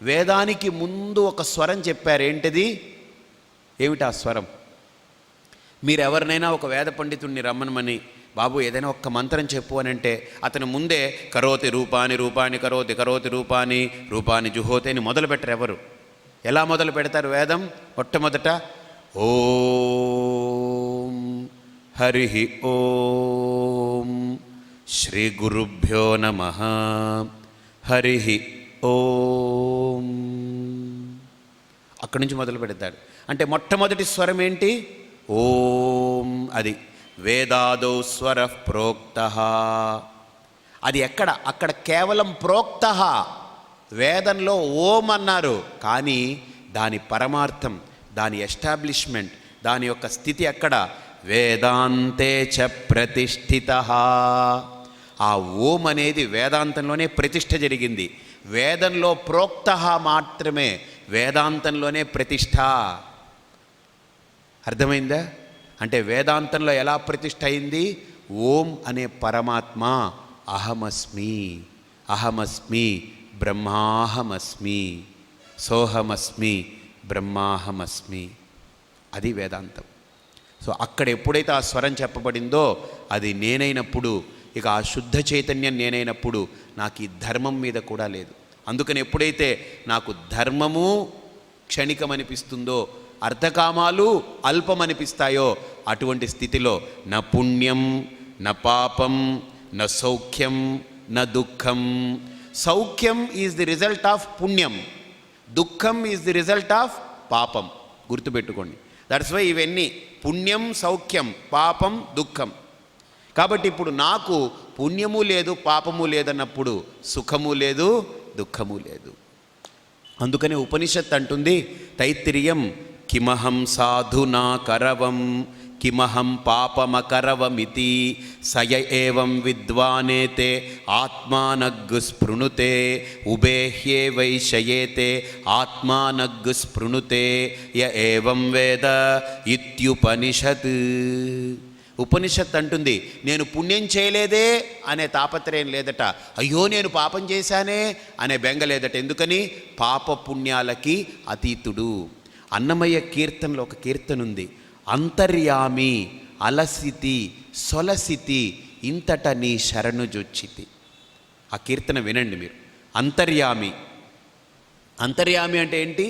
వేదానికి ముందు ఒక స్వరం చెప్పారు. ఏంటిది? ఏమిటి ఆ స్వరం? మీరు ఎవరినైనా ఒక వేద పండితుడిని రమ్మనమని, బాబు ఏదైనా ఒక్క మంత్రం చెప్పు అని అంటే అతను ముందే కరోతి రూపాని రూపాని కరోతి కరోతి రూపాని రూపాని జుహోతి అని మొదలు పెట్టరు ఎవరు. ఎలా మొదలు పెడతారు? వేదం మొట్టమొదట ఓం హరి ఓం శ్రీ గురుభ్యో నమః హరి ఓం, అక్కడి నుంచి మొదలు పెడతాడు. అంటే మొట్టమొదటి స్వరం ఏంటి? ఓం. అది వేదాదౌ స్వరః ప్రోక్తః. అది ఎక్కడ? అక్కడ కేవలం ప్రోక్తః. వేదంలో ఓం అన్నారు, కానీ దాని పరమార్థం, దాని ఎస్టాబ్లిష్మెంట్, దాని యొక్క స్థితి ఎక్కడ? వేదాంతే చ ప్రతిష్ఠిత. ఆ ఓం అనేది వేదాంతంలోనే ప్రతిష్ఠ జరిగింది. వేదంలో ప్రోక్త మాత్రమే, వేదాంతంలోనే ప్రతిష్ఠ. అర్థమైందా? అంటే వేదాంతంలో ఎలా ప్రతిష్ఠ అయింది? ఓం అనే పరమాత్మ అహమస్మి, అహమస్మి బ్రహ్మాహమస్మి, సోహమస్మి బ్రహ్మాహమస్మి. అది వేదాంతం. సో అక్కడ ఎప్పుడైతే ఆ స్వరం చెప్పబడిందో అది నేనైనప్పుడు, ఇక ఆ శుద్ధ చైతన్యం నేనైనప్పుడు నాకు ఈ ధర్మం మీద కూడా లేదు. అందుకని ఎప్పుడైతే నాకు ధర్మము క్షణికమనిపిస్తుందో, అర్థకామాలు అల్పమనిపిస్తాయో, అటువంటి స్థితిలో న పుణ్యం న పాపం న సౌఖ్యం న దుఃఖం. సౌఖ్యం ఈజ్ ది రిజల్ట్ ఆఫ్ పుణ్యం, దుఃఖం ఈజ్ ది రిజల్ట్ ఆఫ్ పాపం. గుర్తుపెట్టుకోండి. దట్స్ వై ఇవన్నీ పుణ్యం, సౌఖ్యం, పాపం, దుఃఖం. కాబట్టి ఇప్పుడు నాకు పుణ్యము లేదు, పాపము లేదన్నప్పుడు సుఖము లేదు, దుఃఖము లేదు. అందుకని ఉపనిషత్ అంటుంది తైత్తిరీయం, కిమహం సాధునా కరవం కిమహం పాపమకరవమితి సయ ఏవం విద్వానేతే ఆత్మానగ్గు స్పృణుతే ఉబేహ్యే వైషయేతే ఆత్మానగ్గు స్పృణుతే య ఏవం వేద ఇత్యుపనిషత్. ఉపనిషత్ అంటుంది నేను పుణ్యం చేయలేదే అనే తాపత్రయం లేదట, అయ్యో నేను పాపం చేశానే అనే బెంగ లేదట. ఎందుకని? పాప పుణ్యాలకి అతీతుడు. అన్నమయ్య కీర్తనలో ఒక కీర్తన ఉంది, అంతర్యామి అలసితి సొలసితి ఇంతట నీ శరణు జొచ్చితి. ఆ కీర్తన వినండి మీరు. అంతర్యామి, అంతర్యామి అంటే ఏంటి?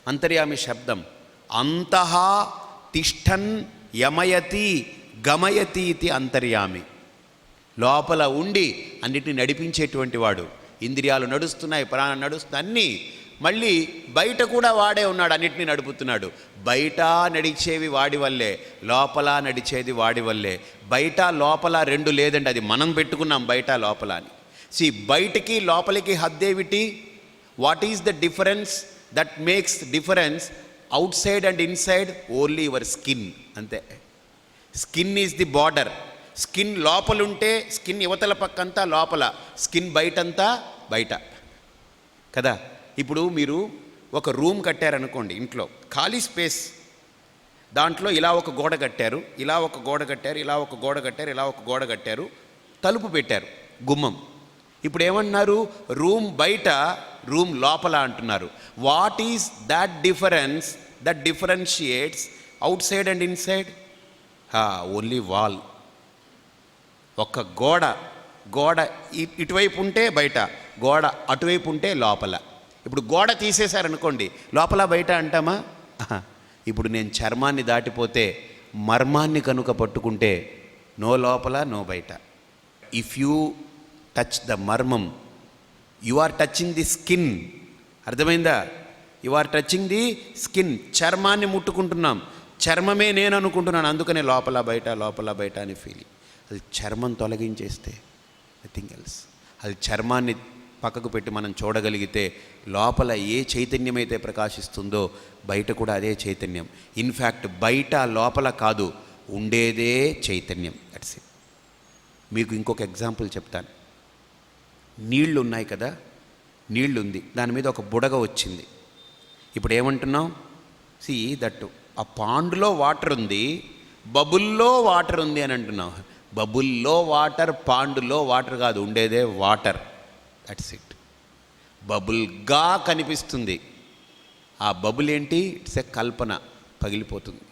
అంతర్యామి శబ్దం అంతః తిష్టన్ యమయతి గమయతి ఇది అంతర్యామి. లోపల ఉండి అన్నిటిని నడిపించేటువంటి వాడు. ఇంద్రియాలు నడుస్తున్నాయి, ప్రాణం నడుస్తుంది, అన్నీ. మళ్ళీ బయట కూడా వాడే ఉన్నాడు, అన్నిటినీ నడుపుతున్నాడు. బయట నడిచేవి వాడి వల్లే, లోపల నడిచేది వాడి వల్లే. బయట లోపల రెండు లేదండి, అది మనం పెట్టుకున్నాం బయట లోపల అని. బయటికి లోపలికి హద్దేవిటి? What is the difference that makes difference outside and inside? Only your skin, అంతే. Skin is the border. Skin లోపలుంటే స్కిన్ యువతల పక్కంతా లోపల, స్కిన్ బయటంతా బయట కదా. ఇప్పుడు మీరు ఒక రూమ్ కట్టారనుకోండి, ఇంట్లో ఖాళీ స్పేస్, దాంట్లో ఇలా ఒక గోడ కట్టారు, ఇలా ఒక గోడ కట్టారు, ఇలా ఒక గోడ కట్టారు, ఇలా ఒక గోడ కట్టారు, తలుపు పెట్టారు, గుమ్మం. ఇప్పుడు ఏమన్నారు? రూమ్ బయట, రూమ్ లోపల అంటున్నారు. What is that difference that differentiates out side and inside? Only wall. ఒక గోడ, గోడ ఇటువైపు ఉంటే బయట, గోడ అటువైపు ఉంటే లోపల. ఇప్పుడు గోడ తీసేశారనుకోండి, లోపల బయట అంటామా? ఇప్పుడు నేను చర్మాన్ని దాటిపోతే, మర్మాన్ని కనుక పట్టుకుంటే నో లోపల నో బయట. ఇఫ్ యూ టచ్ ద మర్మం, you are touching the skin. అర్థమైందా? You are touching the skin. చర్మాన్ని ముట్టుకుంటున్నాం, చర్మమే నేను అనుకుంటున్నాను, అందుకనే లోపల బయట లోపల బయట అని ఫీలింగ్. అది చర్మం తొలగించేస్తే నథింగ్ ఎల్స్. అది చర్మాన్ని పక్కకు పెట్టి మనం చూడగలిగితే లోపల ఏ చైతన్యం అయితే ప్రకాశిస్తుందో బయట కూడా అదే చైతన్యం. ఇన్ఫ్యాక్ట్ బయట లోపల కాదు, ఉండేదే చైతన్యం. That's it. మీకు ఇంకొక ఎగ్జాంపుల్ చెప్తాను. నీళ్లు ఉన్నాయి కదా, నీళ్లు ఉంది, దాని మీద ఒక బుడగ వచ్చింది. ఇప్పుడు ఏమంటున్నాం? సి దట్టు ఆ పాండులో వాటర్ ఉంది, బబుల్లో వాటర్ ఉంది అని అంటున్నాం. బబుల్లో వాటర్, పాండులో వాటర్ కాదు, ఉండేదే వాటర్. That's it. బబుల్గా కనిపిస్తుంది. ఆ బబుల్ ఏంటి? ఇట్స్ ఎ కల్పన, పగిలిపోతుంది.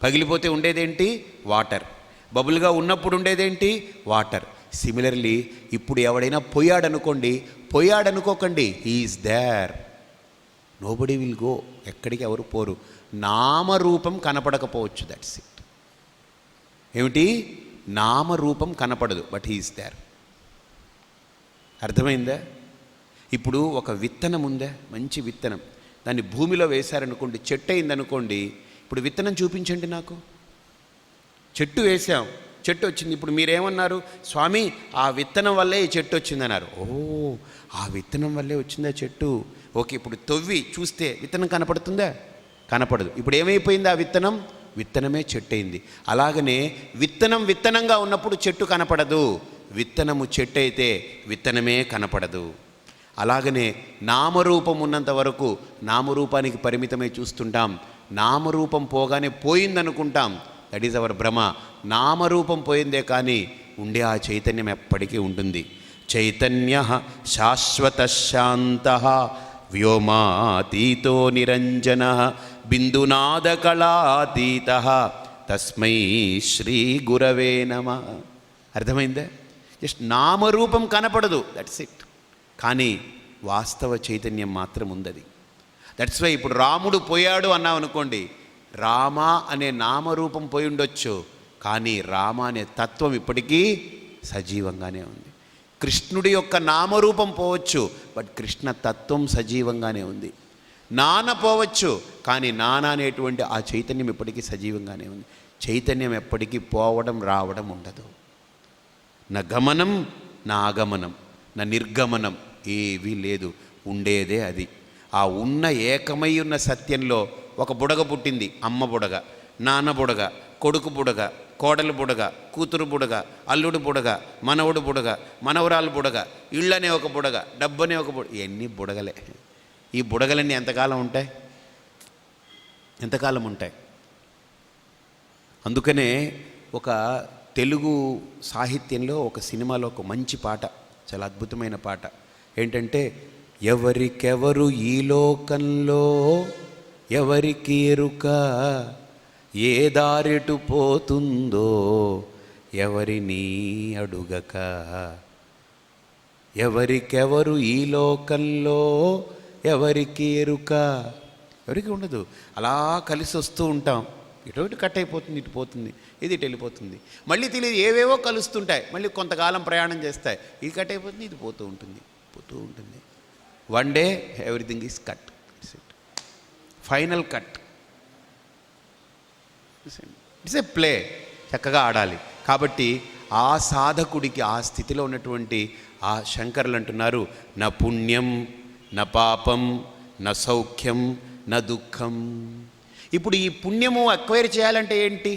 పగిలిపోతే ఉండేదేంటి? వాటర్. బబుల్గా ఉన్నప్పుడు ఉండేదేంటి? వాటర్. సిమిలర్లీ ఇప్పుడు ఎవడైనా పోయాడనుకోండి, పోయాడనుకోకండి, he is there, nobody will go. ఎక్కడికి ఎవరు పోరు. నామరూపం కనపడకపోవచ్చు, దట్స్ ఇట్. ఏమిటి? నామరూపం కనపడదు, బట్ హీఈస్ దేర్. అర్థమైందా? ఇప్పుడు ఒక విత్తనం ఉందా, మంచి విత్తనం, దాన్ని భూమిలో వేశారనుకోండి, చెట్టు అయిందనుకోండి. ఇప్పుడు విత్తనం చూపించండి నాకు. చెట్టు వేసాం, చెట్టు వచ్చింది. ఇప్పుడు మీరేమన్నారు? స్వామి ఆ విత్తనం వల్లే ఈ చెట్టు వచ్చిందన్నారు. ఓ, ఆ విత్తనం వల్లే వచ్చిందా చెట్టు? ఓకే, ఇప్పుడు తవ్వి చూస్తే విత్తనం కనపడుతుందా? కనపడదు. ఇప్పుడు ఏమైపోయింది ఆ విత్తనం? విత్తనమే చెట్టు అయింది. అలాగనే విత్తనం విత్తనంగా ఉన్నప్పుడు చెట్టు కనపడదు, విత్తనము చెట్టు అయితే విత్తనమే కనపడదు. అలాగనే నామరూపం ఉన్నంత వరకు నామరూపానికి పరిమితమై చూస్తుంటాం. నామరూపం పోగానే పోయిందనుకుంటాం. దట్ ఈజ్ అవర్ భ్రమ. నామరూపం పోయిందే కానీ ఉండే ఆ చైతన్యం ఎప్పటికీ ఉంటుంది. చైతన్య శాశ్వత శాంత వ్యోమాతీతో నిరంజన బిందునాదకళాతీత తస్మై శ్రీ గురవే నమః. అర్థమైందా? జస్ట్ నామరూపం కనపడదు, దట్స్ ఇట్. కానీ వాస్తవ చైతన్యం మాత్రం ఉందది. దట్స్ వై ఇప్పుడు రాముడు పోయాడు అన్నాం అనుకోండి, రామ అనే నామరూపం పోయి ఉండొచ్చు, కానీ రామ అనే తత్వం ఇప్పటికీ సజీవంగానే ఉంది. కృష్ణుడి యొక్క నామరూపం పోవచ్చు, బట్ కృష్ణ తత్వం సజీవంగానే ఉంది. నాన్న పోవచ్చు, కానీ నాన్న అనేటువంటి ఆ చైతన్యం ఇప్పటికీ సజీవంగానే ఉంది. చైతన్యం ఎప్పటికీ పోవడం రావడం ఉండదు. నా గమనం నా ఆగమనం నా నిర్గమనం ఏవీ లేదు, ఉండేదే అది. ఆ ఉన్న ఏకమై ఉన్న సత్యంలో ఒక బుడగ పుట్టింది, అమ్మ బుడగ, నాన్న బుడగ, కొడుకు బుడగ, కోడలు బుడగ, కూతురు బుడగ, అల్లుడు బుడగ, మనవడు బుడగ, మనవరాలు బుడగ, ఇళ్ళనే ఒక బుడగ, డబ్బనే ఒక బుడగ. ఇవన్నీ బుడగలే. ఈ బుడగలన్నీ ఎంతకాలం ఉంటాయి? ఎంతకాలం ఉంటాయి? అందుకనే ఒక తెలుగు సాహిత్యంలో ఒక సినిమాలో ఒక మంచి పాట, చాలా అద్భుతమైన పాట ఏంటంటే, ఎవరికెవరు ఈ లోకంలో ఎవరికి ఎరుక, ఏ దారిటు పోతుందో ఎవరిని అడుగక. ఎవరికెవరు ఈ లోకంలో ఎవరికి ఎరుక, ఎవరికి ఉండదు. అలా కలిసి వస్తూ ఉంటాం. ఇటు కట్ అయిపోతుంది, ఇటు పోతుంది, ఇది ఇటు వెళ్ళిపోతుంది, మళ్ళీ తెలియదు ఏవేవో కలుస్తుంటాయి, మళ్ళీ కొంతకాలం ప్రయాణం చేస్తాయి, ఇది కట్ అయిపోతుంది, ఇది పోతూ ఉంటుంది, పోతూ ఉంటుంది. One day everything is cut, final cut. It's a play, చక్కగా ఆడాలి. కాబట్టి ఆ సాధకుడికి ఆ స్థితిలో ఉన్నటువంటి ఆ శంకరులు అంటున్నారు, నా పుణ్యం నా పాపం నా సౌఖ్యం నా దుఃఖం. ఇప్పుడు ఈ పుణ్యము అక్వైర్ చేయాలంటే ఏంటి?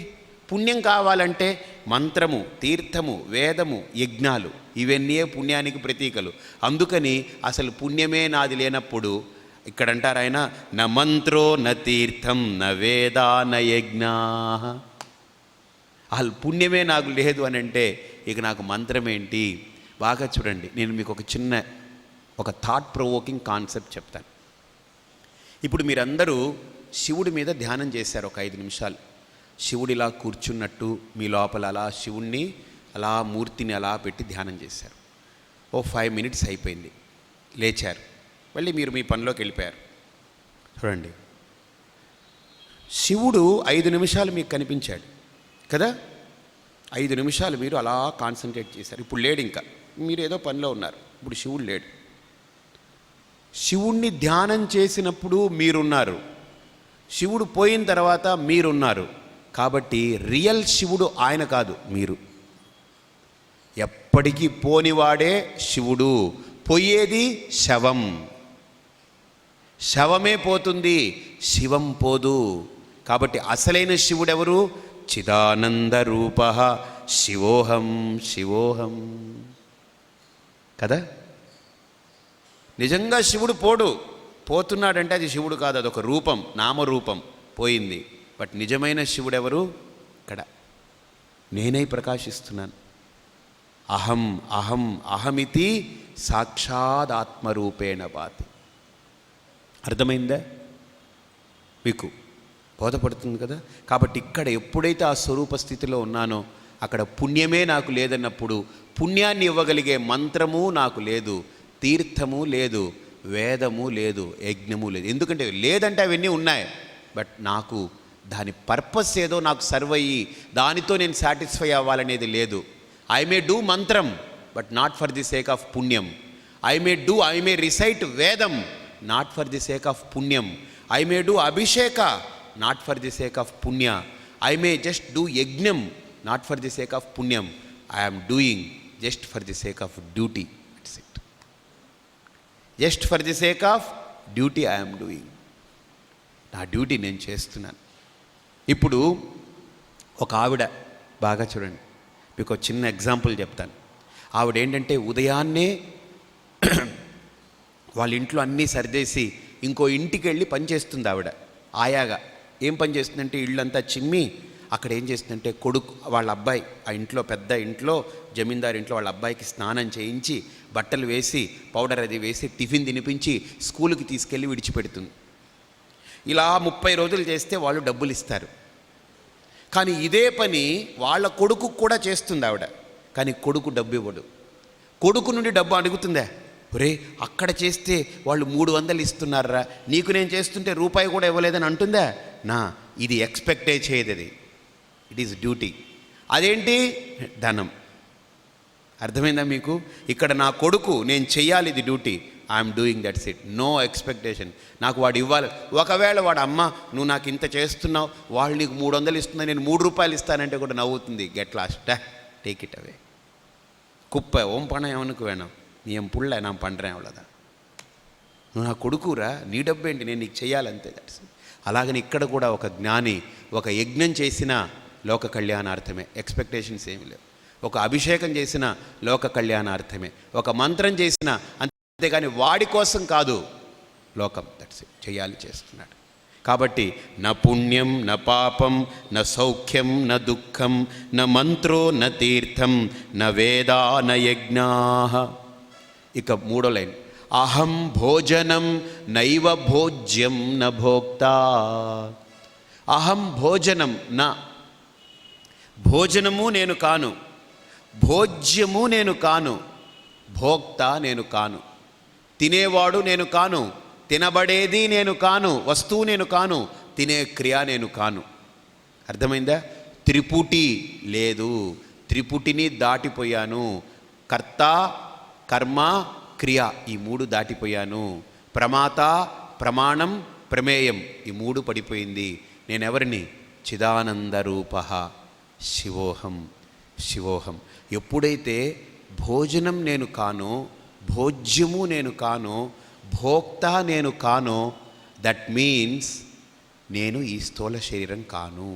పుణ్యం కావాలంటే మంత్రము, తీర్థము, వేదము, యజ్ఞాలు, ఇవన్నీ పుణ్యానికి ప్రతీకలు. అందుకని అసలు పుణ్యమే నాది లేనప్పుడు ఇక్కడ అంటారు ఆయన, న మంత్రో న తీర్థం న వేద న యజ్ఞా. అసలు పుణ్యమే నాకు లేదు అని అంటే ఇక నాకు మంత్రం ఏంటి? బాగా చూడండి, నేను మీకు ఒక థాట్ ప్రొవోకింగ్ కాన్సెప్ట్ చెప్తాను. ఇప్పుడు మీరందరూ శివుడి మీద ధ్యానం చేశారు ఒక 5 నిమిషాలు. శివుడిలా కూర్చున్నట్టు మీ లోపల అలా శివుణ్ణి అలా మూర్తిని అలా పెట్టి ధ్యానం చేశారు. ఓ 5 మినిట్స్ అయిపోయింది, లేచారు, మళ్ళీ మీరు మీ పనిలోకి వెళ్ళిపోయారు. చూడండి, శివుడు 5 నిమిషాలు మీకు కనిపించాడు కదా, 5 నిమిషాలు మీరు అలా కాన్సన్ట్రేట్ చేశారు. ఇప్పుడు లేడు, ఇంకా మీరు ఏదో పనిలో ఉన్నారు, ఇప్పుడు శివుడు లేడు. శివుణ్ణి ధ్యానం చేసినప్పుడు మీరున్నారు, శివుడు పోయిన తర్వాత మీరున్నారు. కాబట్టి రియల్ శివుడు ఆయన కాదు, మీరు. ఎప్పటికీ పోనివాడే శివుడు, పోయేది శవం. శవమే పోతుంది, శివం పోదు. కాబట్టి అసలైన శివుడెవరు? చిదానంద రూప శివోహం శివోహం కదా. నిజంగా శివుడు పోతున్నాడంటే అది శివుడు కాదు, అదొక రూపం, నామరూపం పోయింది. బట్ నిజమైన శివుడెవరు? ఇక్కడ నేనై ప్రకాశిస్తున్నాను. అహం అహం అహమితి సాక్షాత్ ఆత్మరూపేణ భాతి. అర్థమైందా? మీకు బోధపడుతుంది కదా. కాబట్టి ఇక్కడ ఎప్పుడైతే ఆ స్వరూప స్థితిలో ఉన్నానో అక్కడ పుణ్యమే నాకు లేదన్నప్పుడు, పుణ్యాన్ని ఇవ్వగలిగే మంత్రము నాకు లేదు, తీర్థము లేదు, వేదము లేదు, యజ్ఞము లేదు. ఎందుకంటే లేదంటే అవన్నీ ఉన్నాయి, బట్ నాకు దాని పర్పస్ ఏదో నాకు సర్వ్ అయ్యి దానితో నేను సాటిస్ఫై అవ్వాలనేది లేదు. ఐ మే డూ మంత్రం but not for the sake of పుణ్యం. ఐ మే రిసైట్ వేదం not for the sake of పుణ్యం. ఐ మే డూ అభిషేక not for the sake of పుణ్య. ఐ మే జస్ట్ డూ యజ్ఞం not for the sake of పుణ్యం. I am doing just for the sake of duty. It's it. Just for the sake of duty I am doing. నా duty నేను చేస్తున్నాను. ఇప్పుడు ఒక ఆవిడ బాగా చూడండి, మీకు ఒక చిన్న ఎగ్జాంపుల్ చెప్తాను. ఆవిడ ఏంటంటే ఉదయాన్నే వాళ్ళ ఇంట్లో అన్నీ సరిదేసి ఇంకో ఇంటికి వెళ్ళి పని చేస్తుంది ఆవిడ ఆయాగా. ఏం పని చేస్తుందంటే ఇళ్ళంతా చిమ్మి అక్కడ ఏం చేస్తుందంటే కొడుకు వాళ్ళ అబ్బాయి, ఆ ఇంట్లో పెద్ద ఇంట్లో జమీందారు ఇంట్లో వాళ్ళ అబ్బాయికి స్నానం చేయించి బట్టలు వేసి పౌడర్ అది వేసి టిఫిన్ తినిపించి స్కూల్కి తీసుకెళ్ళి విడిచిపెడుతుంది. ఇలా 30 రోజులు చేస్తే వాళ్ళు డబ్బులు ఇస్తారు. కానీ ఇదే పని వాళ్ళ కొడుకు కూడా చేస్తుంది ఆవిడ, కానీ కొడుకు డబ్బు ఇవ్వడు. కొడుకు నుండి డబ్బు అడుగుతుందా? ఒరే అక్కడ చేస్తే వాళ్ళు 300 ఇస్తున్నారా, నీకు నేను చేస్తుంటే రూపాయి కూడా ఇవ్వలేదని అంటుందా? నా ఇది ఎక్స్పెక్టే చేయదు, అది ఇట్ ఈస్ డ్యూటీ. అదేంటి? ధనం. అర్థమైందా మీకు? ఇక్కడ నా కొడుకు నేను చెయ్యాలి, ఇది duty, I'm doing that's it, no expectation. నాకు వాడు ఇవ్వాలి. ఒకవేళ వాడు అమ్మ నువ్వు నాకు ఇంత చేస్తున్నావు, వాళ్ళు నీకు 300 ఇస్తున్నా, నేను 3 రూపాయలు ఇస్తానంటే కూడా నవ్వుతుంది. Get lost, take it away. కుప్ప ఓం పణం ఎవరికి వేణం, నీ ఏం పుళ్ళ నా పండ్రే అవ్వలేదా, నువ్వు నా కొడుకురా, నీ డబ్బు ఏంటి, నేను నీకు చెయ్యాలంతే. దట్స్ అలాగని ఇక్కడ కూడా ఒక జ్ఞాని ఒక యజ్ఞం చేసిన లోక కళ్యాణార్థమే, ఎక్స్పెక్టేషన్స్ ఏమి లేవు. ఒక అభిషేకం చేసిన లోక కళ్యాణార్థమే, ఒక మంత్రం చేసిన అంతేగాని వాడి కోసం కాదు, లోకం దట్స్ ఇట్ చేయాలి, చేస్తున్నాడు. కాబట్టి న పుణ్యం న పాపం న సౌఖ్యం న దుఃఖం న మంత్రో న తీర్థం న వేదా న యజ్ఞా. ఇక 3వ లైన్, అహం భోజనం నైవ భోజ్యం న భోక్తా. అహం భోజనం నా, భోజనము నేను కాను, భోజ్యము నేను కాను, భోక్త నేను కాను. తినేవాడు నేను కాను, తినబడేది నేను కాను, వస్తువు నేను కాను, తినే క్రియ నేను కాను. అర్థమైందా? త్రిపుటి లేదు, త్రిపుటిని దాటిపోయాను. కర్త కర్మ క్రియ ఈ 3 దాటిపోయాను. ప్రమాత ప్రమాణం ప్రమేయం ఈ 3 పడిపోయింది. నేనెవరిని? చిదానంద రూప శివోహం, శివోహం. ఎప్పుడైతే భోజనం నేను కాను, భోజ్యము నేను కాను, భోక్త నేను కాను, దట్ మీన్స్ నేను ఈ స్థూల శరీరం కాను.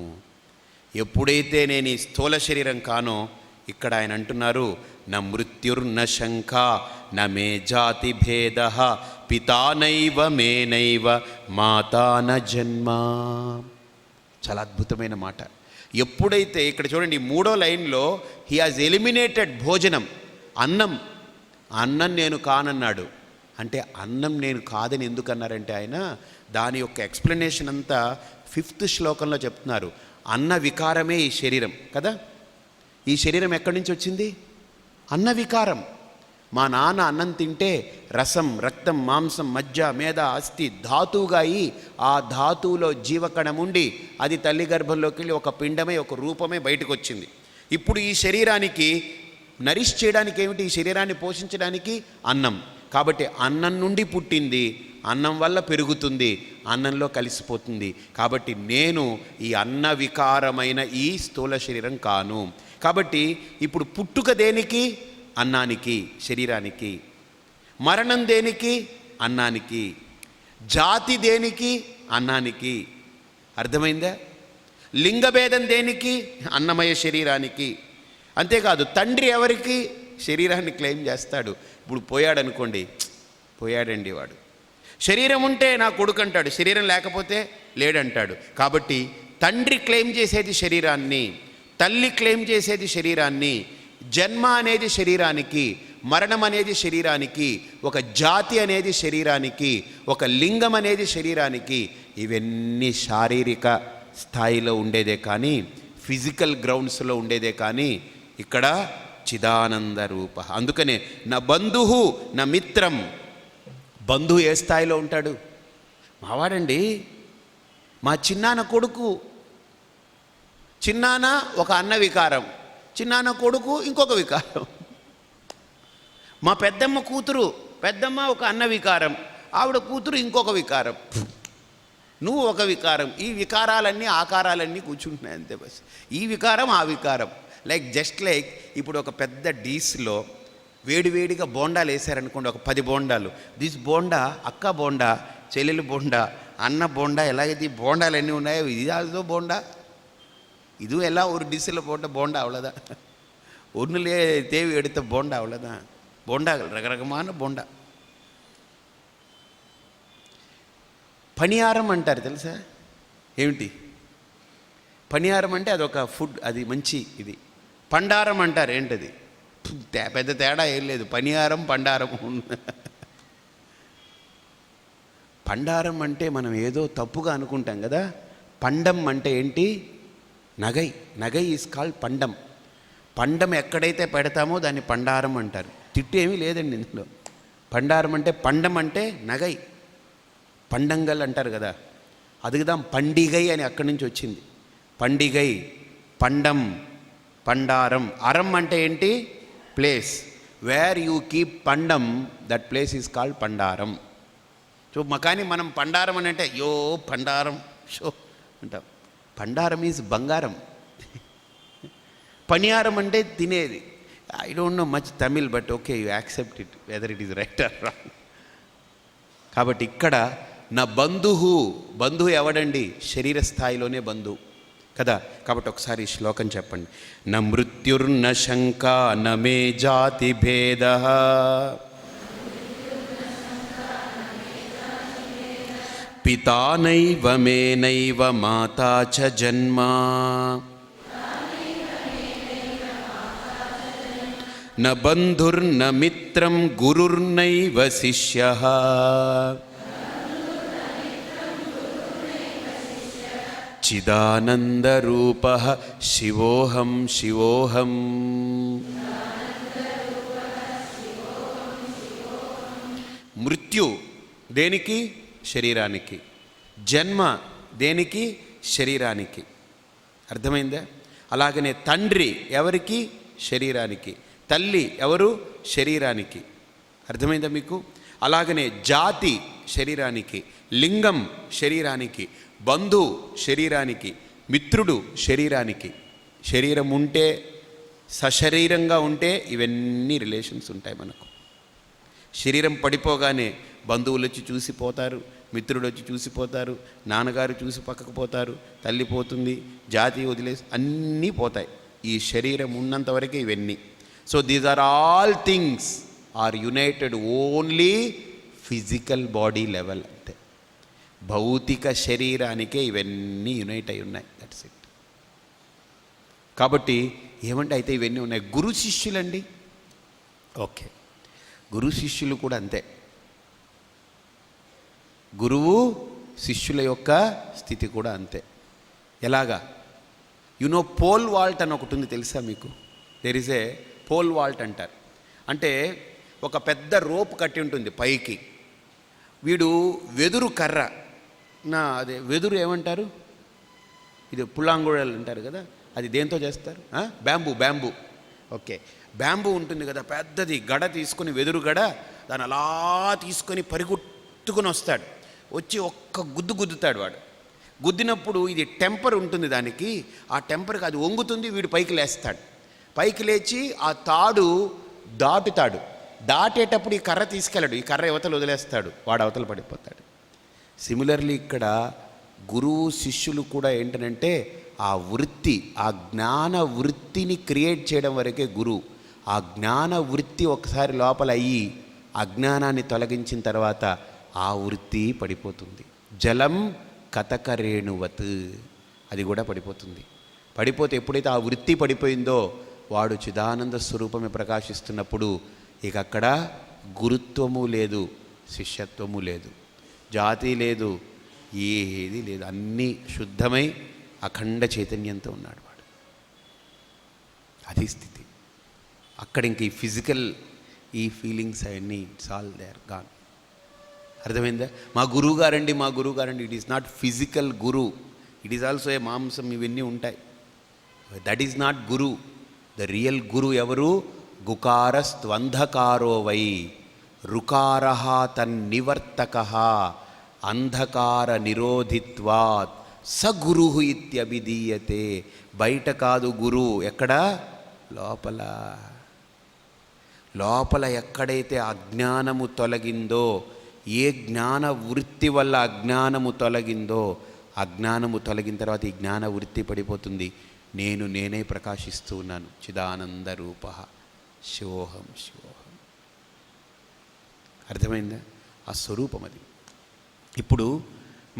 ఎప్పుడైతే నేను ఈ స్థూల శరీరం కానో, ఇక్కడ ఆయన అంటున్నారు, న మృత్యుర్న శంఖ న మే జాతి భేద పితానైవ మేనైవ మాతా న జన్మ. చాలా అద్భుతమైన మాట. ఎప్పుడైతే ఇక్కడ చూడండి 3వ లైన్లో హీ హాజ్ ఎలిమినేటెడ్ భోజనం, అన్నం. అన్నం నేను కానన్నాడు. అంటే అన్నం నేను కాదని ఎందుకన్నారంటే ఆయన దాని యొక్క ఎక్స్ప్లెనేషన్ అంతా 5th శ్లోకంలో చెప్తున్నారు. అన్న వికారమే ఈ శరీరం కదా. ఈ శరీరం ఎక్కడి నుంచి వచ్చింది? అన్న వికారం. మా నాన్న అన్నం తింటే రసం, రక్తం, మాంసం, మజ్జ, మేద, అస్థి ధాతువుగా అయి ఆ ధాతువులో జీవకణం ఉండి అది తల్లి గర్భంలోకి వెళ్ళి ఒక పిండమై ఒక రూపమే బయటకు వచ్చింది. ఇప్పుడు ఈ శరీరానికి నరిష్ చేయడానికి ఏమిటి? ఈ శరీరాన్ని పోషించడానికి అన్నం. కాబట్టి అన్నం నుండి పుట్టింది, అన్నం వల్ల పెరుగుతుంది, అన్నంలో కలిసిపోతుంది. కాబట్టి నేను ఈ అన్న వికారమైన ఈ స్థూల శరీరం కాను. కాబట్టి ఇప్పుడు పుట్టుక దేనికి? అన్నానికి, శరీరానికి. మరణం దేనికి? అన్నానికి. జాతి దేనికి? అన్నానికి. అర్థమైందా? లింగభేదం దేనికి? అన్నమయ శరీరానికి. అంతేకాదు తండ్రి ఎవరికి? శరీరాన్ని క్లెయిమ్ చేస్తాడు. ఇప్పుడు పోయాడనుకోండి, పోయాడండి వాడు. శరీరం ఉంటే నా కొడుకు అంటాడు, శరీరం లేకపోతే లేడంటాడు. కాబట్టి తండ్రి క్లెయిమ్ చేసేది శరీరాన్ని, తల్లి క్లెయిమ్ చేసేది శరీరాన్ని. జన్మ అనేది శరీరానికి, మరణం అనేది శరీరానికి, ఒక జాతి అనేది శరీరానికి, ఒక లింగం అనేది శరీరానికి. ఇవన్నీ శారీరక స్థాయిలో ఉండేదే కానీ, ఫిజికల్ గ్రౌండ్స్లో ఉండేదే కానీ ఇక్కడ చిదానంద రూప. అందుకనే నా బంధువు నా మిత్రం. బంధువు ఏ స్థాయిలో ఉంటాడు? మావాడండి, మా చిన్నాన్న కొడుకు. చిన్నాన్న ఒక అన్న వికారం, చిన్నాన్న కొడుకు ఇంకొక వికారం. మా పెద్దమ్మ కూతురు, పెద్దమ్మ ఒక అన్న వికారం, ఆవిడ కూతురు ఇంకొక వికారం, నువ్వు ఒక వికారం. ఈ వికారాలన్నీ ఆకారాలన్నీ కూర్చుంటున్నాయి అంతే. బస్ ఈ వికారం ఆ వికారం. జస్ట్ లైక్ ఇప్పుడు ఒక పెద్ద డీస్లో వేడివేడిగా బోండాలు వేసారనుకోండి, ఒక 10 బోండాలు. దిస్ బోండా అక్క బోండా, చెల్లెలు బోండా, అన్న బోండా ఎలాగైతే ఈ బోండాలు ఎన్ని ఉన్నాయో ఇది ఆల్సో బోండా, இது எல்லாம் ஒரு டிஷ்ஷில் போட்ட போண்டா அவ்வளோதான். ஒன்றுலேயே தேவி எடுத்த போண்டா அவ்வளோதான். போண்டாக்கள் రకరకమైన బోండా. పనియారం అంటారు తెలుసా? ఏమిటి పనియారం అంటే అదొక ఫుడ్, అది మంచి ఇది. పండారం అంటారు, ఏంటది? పెద్ద తేడా ఏం లేదు, పనియారం పండారం. పండారం అంటే మనం ఏదో తప్పుగా అనుకుంటాం కదా. పండం అంటే ఏంటి? నగై. నగై ఈజ్ కాల్డ్ పండం. పండం ఎక్కడైతే పెడతామో దాన్ని పండారం అంటారు. తిట్టు ఏమీ లేదండి ఇందులో. పండారం అంటే పండం అంటే నగై. పండంగల్ అంటారు కదా, అదిగదా పండిగై అని అక్కడి నుంచి వచ్చింది. పండిగై, పండం, పండారం. అరం అంటే ఏంటి? ప్లేస్. వేర్ యూ కీప్ పండం, దట్ ప్లేస్ ఈజ్ కాల్డ్ పండారం. సో కానీ మనం పండారం అని అంటే యో పండారం షో అంటాం. పండారం ఈజ్ బంగారం. పనియారం అంటే తినేది. I don't no much Tamil, but okay, you accept it whether it is right are wrong. కాబట్టి ఇక్కడ నా బంధువు, బంధువు ఎవడండి? శరీర స్థాయిలోనే బంధువు కదా. కాబట్టి ఒకసారి ఈ శ్లోకం చెప్పండి. న మృత్యుర్న శంక న మే జాతి భేద పితా నైవ మే నైవ మాతా చ జన్మ న బంధుర్న మిత్రం గురుర్నైవ శిష్యః చిదానందరూపః శివోహం శివోహం. మృత్యు దేనికి? శరీరానికి. జన్మ దేనికి? శరీరానికి. అర్థమైందా? అలాగనే తండ్రి ఎవరికి? శరీరానికి. తల్లి ఎవరు? శరీరానికి. అర్థమైందా మీకు? అలాగనే జాతి శరీరానికి, లింగం శరీరానికి, బంధువు శరీరానికి, మిత్రుడు శరీరానికి. శరీరం ఉంటే, సశరీరంగా ఉంటే ఇవన్నీ రిలేషన్స్ ఉంటాయి మనకు. శరీరం పడిపోగానే బంధువులు వచ్చి చూసిపోతారు, మిత్రుడు వచ్చి చూసిపోతారు, నాన్నగారు చూసి పక్కకు పోతారు, తల్లి పోతుంది, జాతి వదిలేసి అన్నీ పోతాయి. ఈ శరీరం ఉన్నంతవరకే ఇవన్నీ. So these are all things are united only physical body level. అంతే, భౌతిక శరీరానికే ఇవన్నీ యునైట్ అయి ఉన్నాయి. That's it. కాబట్టి ఏమంటే అయితే ఇవన్నీ ఉన్నాయి. గురు శిష్యులండి, ఓకే, గురు శిష్యులు కూడా అంతే. గురువు శిష్యుల యొక్క స్థితి కూడా అంతే. ఎలాగా? యునో పోల్ వాల్ట్ అని ఒకటి ఉంది, తెలుసా మీకు? There is a pole vault అంటారు. అంటే ఒక పెద్ద రోప్ కట్టి ఉంటుంది పైకి. వీడు వెదురు కర్ర, అదే వెదురు ఏమంటారు? ఇది పుల్లాంగుళలు అంటారు కదా, అది దేంతో చేస్తారు? బ్యాంబూ. Bamboo, okay. బ్యాంబూ ఉంటుంది కదా, పెద్దది గడ తీసుకొని, వెదురు గడ, దాన్ని అలా తీసుకొని పరిగెత్తుకుని వస్తాడు. వచ్చి ఒక్క గుద్దుతాడు వాడు. గుద్దినప్పుడు ఇది టెంపర్ ఉంటుంది దానికి, ఆ టెంపర్కి అది వంగుతుంది, వీడు పైకి లేస్తాడు. పైకి లేచి ఆ తాడు దాటుతాడు. దాటేటప్పుడు ఈ కర్ర తీసుకెళ్ళాడు, ఈ కర్ర అవతల వదిలేస్తాడు, వాడు అవతల పడిపోతాడు. సిమిలర్లీ ఇక్కడ గురువు శిష్యులు కూడా ఏంటంటే ఆ వృత్తి, ఆ జ్ఞాన వృత్తిని క్రియేట్ చేయడం వరకే గురువు. ఆ జ్ఞాన వృత్తి ఒకసారి లోపల అయ్యి అజ్ఞానాన్ని తొలగించిన తర్వాత ఆ వృత్తి పడిపోతుంది. జలం కతకరేణువత్, అది కూడా పడిపోతుంది. పడిపోతే ఎప్పుడైతే ఆ వృత్తి పడిపోయిందో వాడు చిదానంద స్వరూపమే ప్రకాశిస్తున్నప్పుడు ఇక అక్కడ గురుత్వము లేదు, శిష్యత్వము లేదు, జాతి లేదు, ఏది లేదు. అన్నీ శుద్ధమై అఖండ చైతన్యంతో ఉన్నాడు వాడు. అది స్థితి. అక్కడ ఇంక ఈ ఫిజికల్ ఈ ఫీలింగ్స్ అవన్నీ it's all they are gone. అర్థమైందా? మా గురువు గారండి, మా గురువు గారండి. It is not physical guru, it is also a మాంసం, ఇవన్నీ ఉంటాయి. That is not guru. The real guru ఎవరు? గుకారస్త్వంధకారో వై రుకారః తన్నివర్తకః అంధకార నిరోధిత్వాత్ స గురు ఇత్యభిధీయతే. బయట కాదు గురు, ఎక్కడ? లోపల. లోపల ఎక్కడైతే అజ్ఞానము తొలగిందో, ఏ జ్ఞాన వృత్తి వల్ల అజ్ఞానము తొలగిందో, అజ్ఞానము తొలగిన తర్వాత ఈ జ్ఞాన వృత్తి పడిపోతుంది. నేనే ప్రకాశిస్తూ ఉన్నాను. చిదానంద రూప శివోహం శివోహం. అర్థమైందా? ఆ స్వరూపం అది. ఇప్పుడు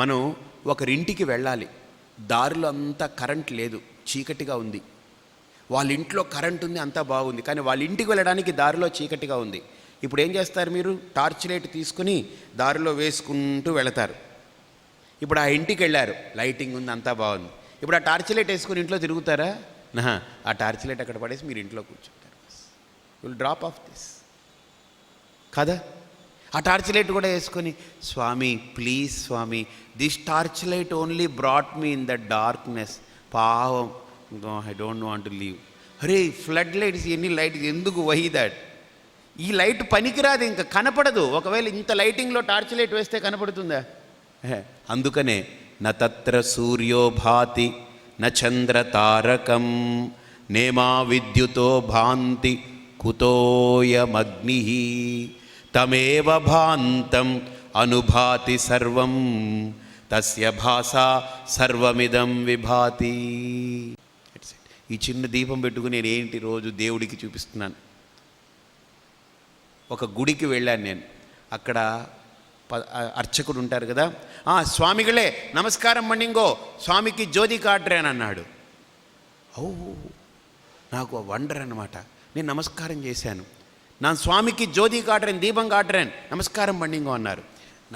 మనం ఒకరింటికి వెళ్ళాలి, దారిలో అంతా కరెంట్ లేదు, చీకటిగా ఉంది. వాళ్ళ ఇంట్లో కరెంట్ ఉంది, అంతా బాగుంది, కానీ వాళ్ళ ఇంటికి వెళ్ళడానికి దారిలో చీకటిగా ఉంది. ఇప్పుడు ఏం చేస్తారు మీరు? టార్చ్ లైట్ తీసుకుని దారిలో వేసుకుంటూ వెళతారు. ఇప్పుడు ఆ ఇంటికి వెళ్ళారు, లైటింగ్ ఉంది, అంతా బాగుంది. ఇప్పుడు ఆ టార్చ్ లైట్ వేసుకుని ఇంట్లో తిరుగుతారా? ఆ టార్చ్ లైట్ అక్కడ పడేసి మీరు ఇంట్లో కూర్చుంటారు. విల్ డ్రాప్ ఆఫ్ దిస్ కదా. ఆ టార్చ్ లైట్ కూడా వేసుకొని, Swami please Swami, this torch light only brought me in the darkness, పావం, I don't want to leave. అరే ఫ్లడ్ లైట్స్, ఎన్ని లైట్స్, ఎందుకు వై దట్? ఈ లైట్ పనికిరాదు, ఇంకా కనపడదు. ఒకవేళ ఇంత లైటింగ్లో టార్చ్ లైట్ వేస్తే కనపడుతుందా? అందుకనే న తత్ర సూర్యో భాతి న చంద్ర తారకం నేమా విద్యుతో భాంతి కుతోయమగ్ని తమేవ భాంతం అనుభాతి సర్వం తస్య భాసా సర్వమిదం విభాతి. ఈ చిన్న దీపం పెట్టుకుని నేను ఏంటి రోజు దేవుడికి చూపిస్తున్నాను. ఒక గుడికి వెళ్ళాను నేను, అక్కడ అర్చకుడు ఉంటారు కదా, స్వామిಗಳೇ నమస్కారం మణింగో, స్వామికి జ్యోతి కాట్రే అని అన్నాడు. నాకు వండర్ అన్నమాట. నేను నమస్కారం చేశాను. నా స్వామికి జ్యోతి కాట్రేన్, దీపం కాట్రేన్, నమస్కారం మణింగో అన్నారు.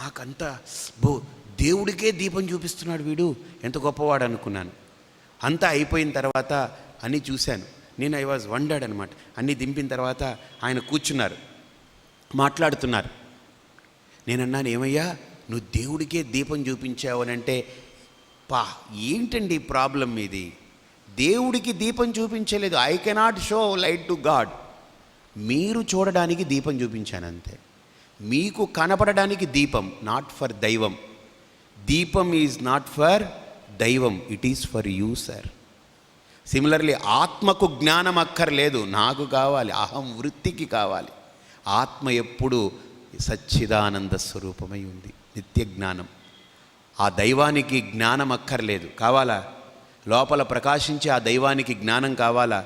నాకంతా దేవుడికే దీపం చూపిస్తున్నాడు వీడు, ఎంత గొప్పవాడు అనుకున్నాను. అంతా అయిపోయిన తర్వాత అన్నీ చూశాను. నేను ఐ వాజ్ వండర్డ్ అనమాట. అన్నీ దింపిన తర్వాత ఆయన కూర్చున్నారు, మాట్లాడుతున్నారు. నేనన్నాను, ఏమయ్యా నువ్వు దేవుడికే దీపం చూపించావు అని అంటే, ఏంటండి ప్రాబ్లం ఇది? దేవుడికి దీపం చూపించలేదు. I cannot show light to God. మీరు చూడడానికి దీపం చూపించాను అంతే. మీకు కనపడడానికి దీపం, నాట్ ఫర్ దైవం. దీపం ఈజ్ నాట్ ఫర్ దైవం, it is for you sir. Similarly ఆత్మకు జ్ఞానం అక్కర్లేదు, నాకు కావాలి, అహం వృత్తికి కావాలి. ఆత్మ ఎప్పుడు సచ్చిదానంద స్వరూపమై ఉంది, నిత్య జ్ఞానం. ఆ దైవానికి జ్ఞానం అక్కర్లేదు, కావాలా? లోపల ప్రకాశించి ఆ దైవానికి జ్ఞానం కావాలా?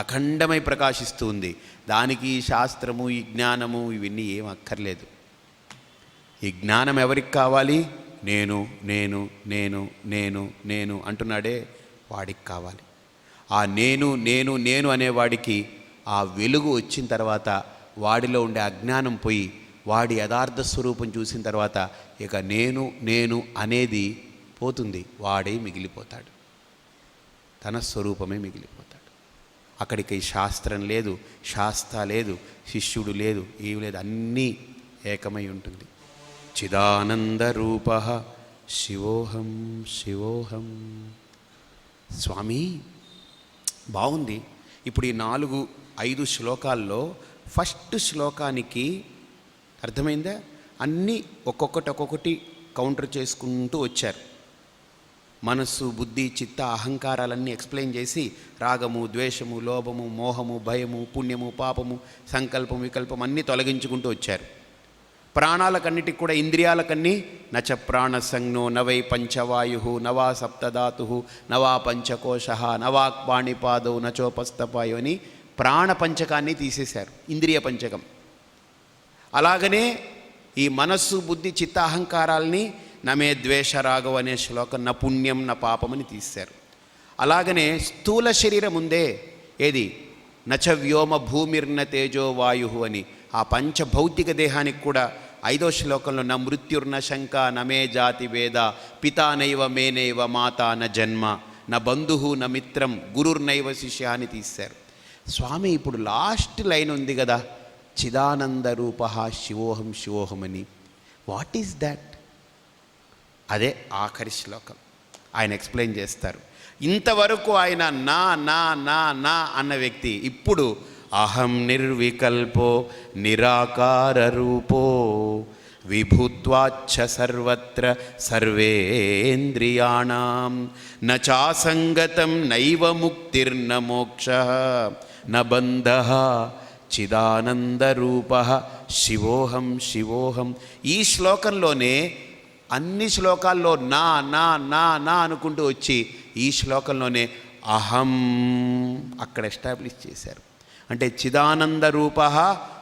అఖండమై ప్రకాశిస్తూ ఉంది. దానికి ఈ శాస్త్రము, ఈ జ్ఞానము, ఇవన్నీ ఏం అక్కర్లేదు. ఈ జ్ఞానం ఎవరికి కావాలి? నేను నేను నేను నేను నేను అంటున్నాడే వాడికి కావాలి. ఆ నేను నేను నేను అనేవాడికి ఆ వెలుగు వచ్చిన తర్వాత వాడిలో ఉండే అజ్ఞానం పోయి వాడి యథార్థ స్వరూపం చూసిన తర్వాత ఇక నేను నేను అనేది పోతుంది. వాడే మిగిలిపోతాడు, తన స్వరూపమే మిగిలిపోతాడు. అక్కడికి శాస్త్రం లేదు, శాస్త్ర లేదు, శిష్యుడు లేదు, ఏమి లేదు, అన్నీ ఏకమై ఉంటుంది. చిదానంద రూప శివోహం శివోహం. స్వామి బాగుంది. ఇప్పుడు ఈ 4-5 శ్లోకాల్లో ఫస్ట్ శ్లోకానికి అర్థమైందా? అన్నీ ఒక్కొక్కటి కౌంటర్ చేసుకుంటూ వచ్చారు. మనస్సు, బుద్ధి, చిత్త, అహంకారాలన్నీ ఎక్స్ప్లెయిన్ చేసి రాగము, ద్వేషము, లోభము, మోహము, భయము, పుణ్యము, పాపము, సంకల్పం, వికల్పం అన్నీ తొలగించుకుంటూ వచ్చారు. ప్రాణాలకన్నిటికి కూడా, ఇంద్రియాలకన్నీ నచ ప్రాణ సంజ్ఞో నవై పంచవాయు నవా సప్తధాతు నవా పంచకోశ నవాక్పాణిపాదౌ నచోపస్తపాయు అని ప్రాణ పంచకాన్ని తీసేశారు, ఇంద్రియ పంచకం. అలాగనే ఈ మనస్సు, బుద్ధి, చిత్త, అహంకారాల్ని నమే ద్వేష రాగం అనే శ్లోకం నా పుణ్యం నా పాపమని తీశారు. అలాగనే స్థూల శరీరం ఉందే, ఏది నచ వ్యోమ భూమిర్న తేజో వాయు అని ఆ పంచభౌతిక దేహానికి కూడా 5వ శ్లోకంలో నా మృత్యుర్న శంక నమే జాతి వేద పితానైవ మేనైవ మాతా న జన్మ నా బంధువు న మిత్రం గురుర్నైవ శిష్య అని తీశారు. స్వామి ఇప్పుడు లాస్ట్ లైన్ ఉంది కదా, చిదానంద రూప శివోహం శివోహం అని. What is that? అదే ఆఖరి శ్లోకం. ఆయన ఎక్స్ప్లెయిన్ చేస్తారు. ఇంతవరకు ఆయన నా నా నా నా అన్న వ్యక్తి ఇప్పుడు అహం నిర్వికల్పో నిరాకార రూపో విభూత్వాచ్చ సర్వత్ర సర్వేంద్రియాణం న చాసంగతం నైవ ముక్తిర్న మోక్షః న బంధః చిదానంద రూప శివోహం శివోహం. ఈ శ్లోకంలోనే అన్ని శ్లోకాల్లో నా నా నా నా అనుకుంటూ వచ్చి ఈ శ్లోకంలోనే అహం అక్కడ ఎస్టాబ్లిష్ చేశారు. అంటే చిదానంద రూప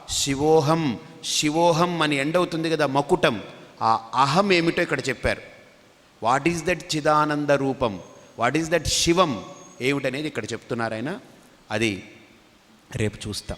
శివోహం, శివోహం అని ఎండ్ అవుతుంది కదా మకుటం, ఆ అహం ఏమిటో ఇక్కడ చెప్పారు. వాట్ ఈజ్ దట్ చిదానంద రూపం, వాట్ ఈజ్ దట్ శివం ఏమిటనేది ఇక్కడ చెప్తున్నారు ఆయన. అది రేపు చూస్తాం.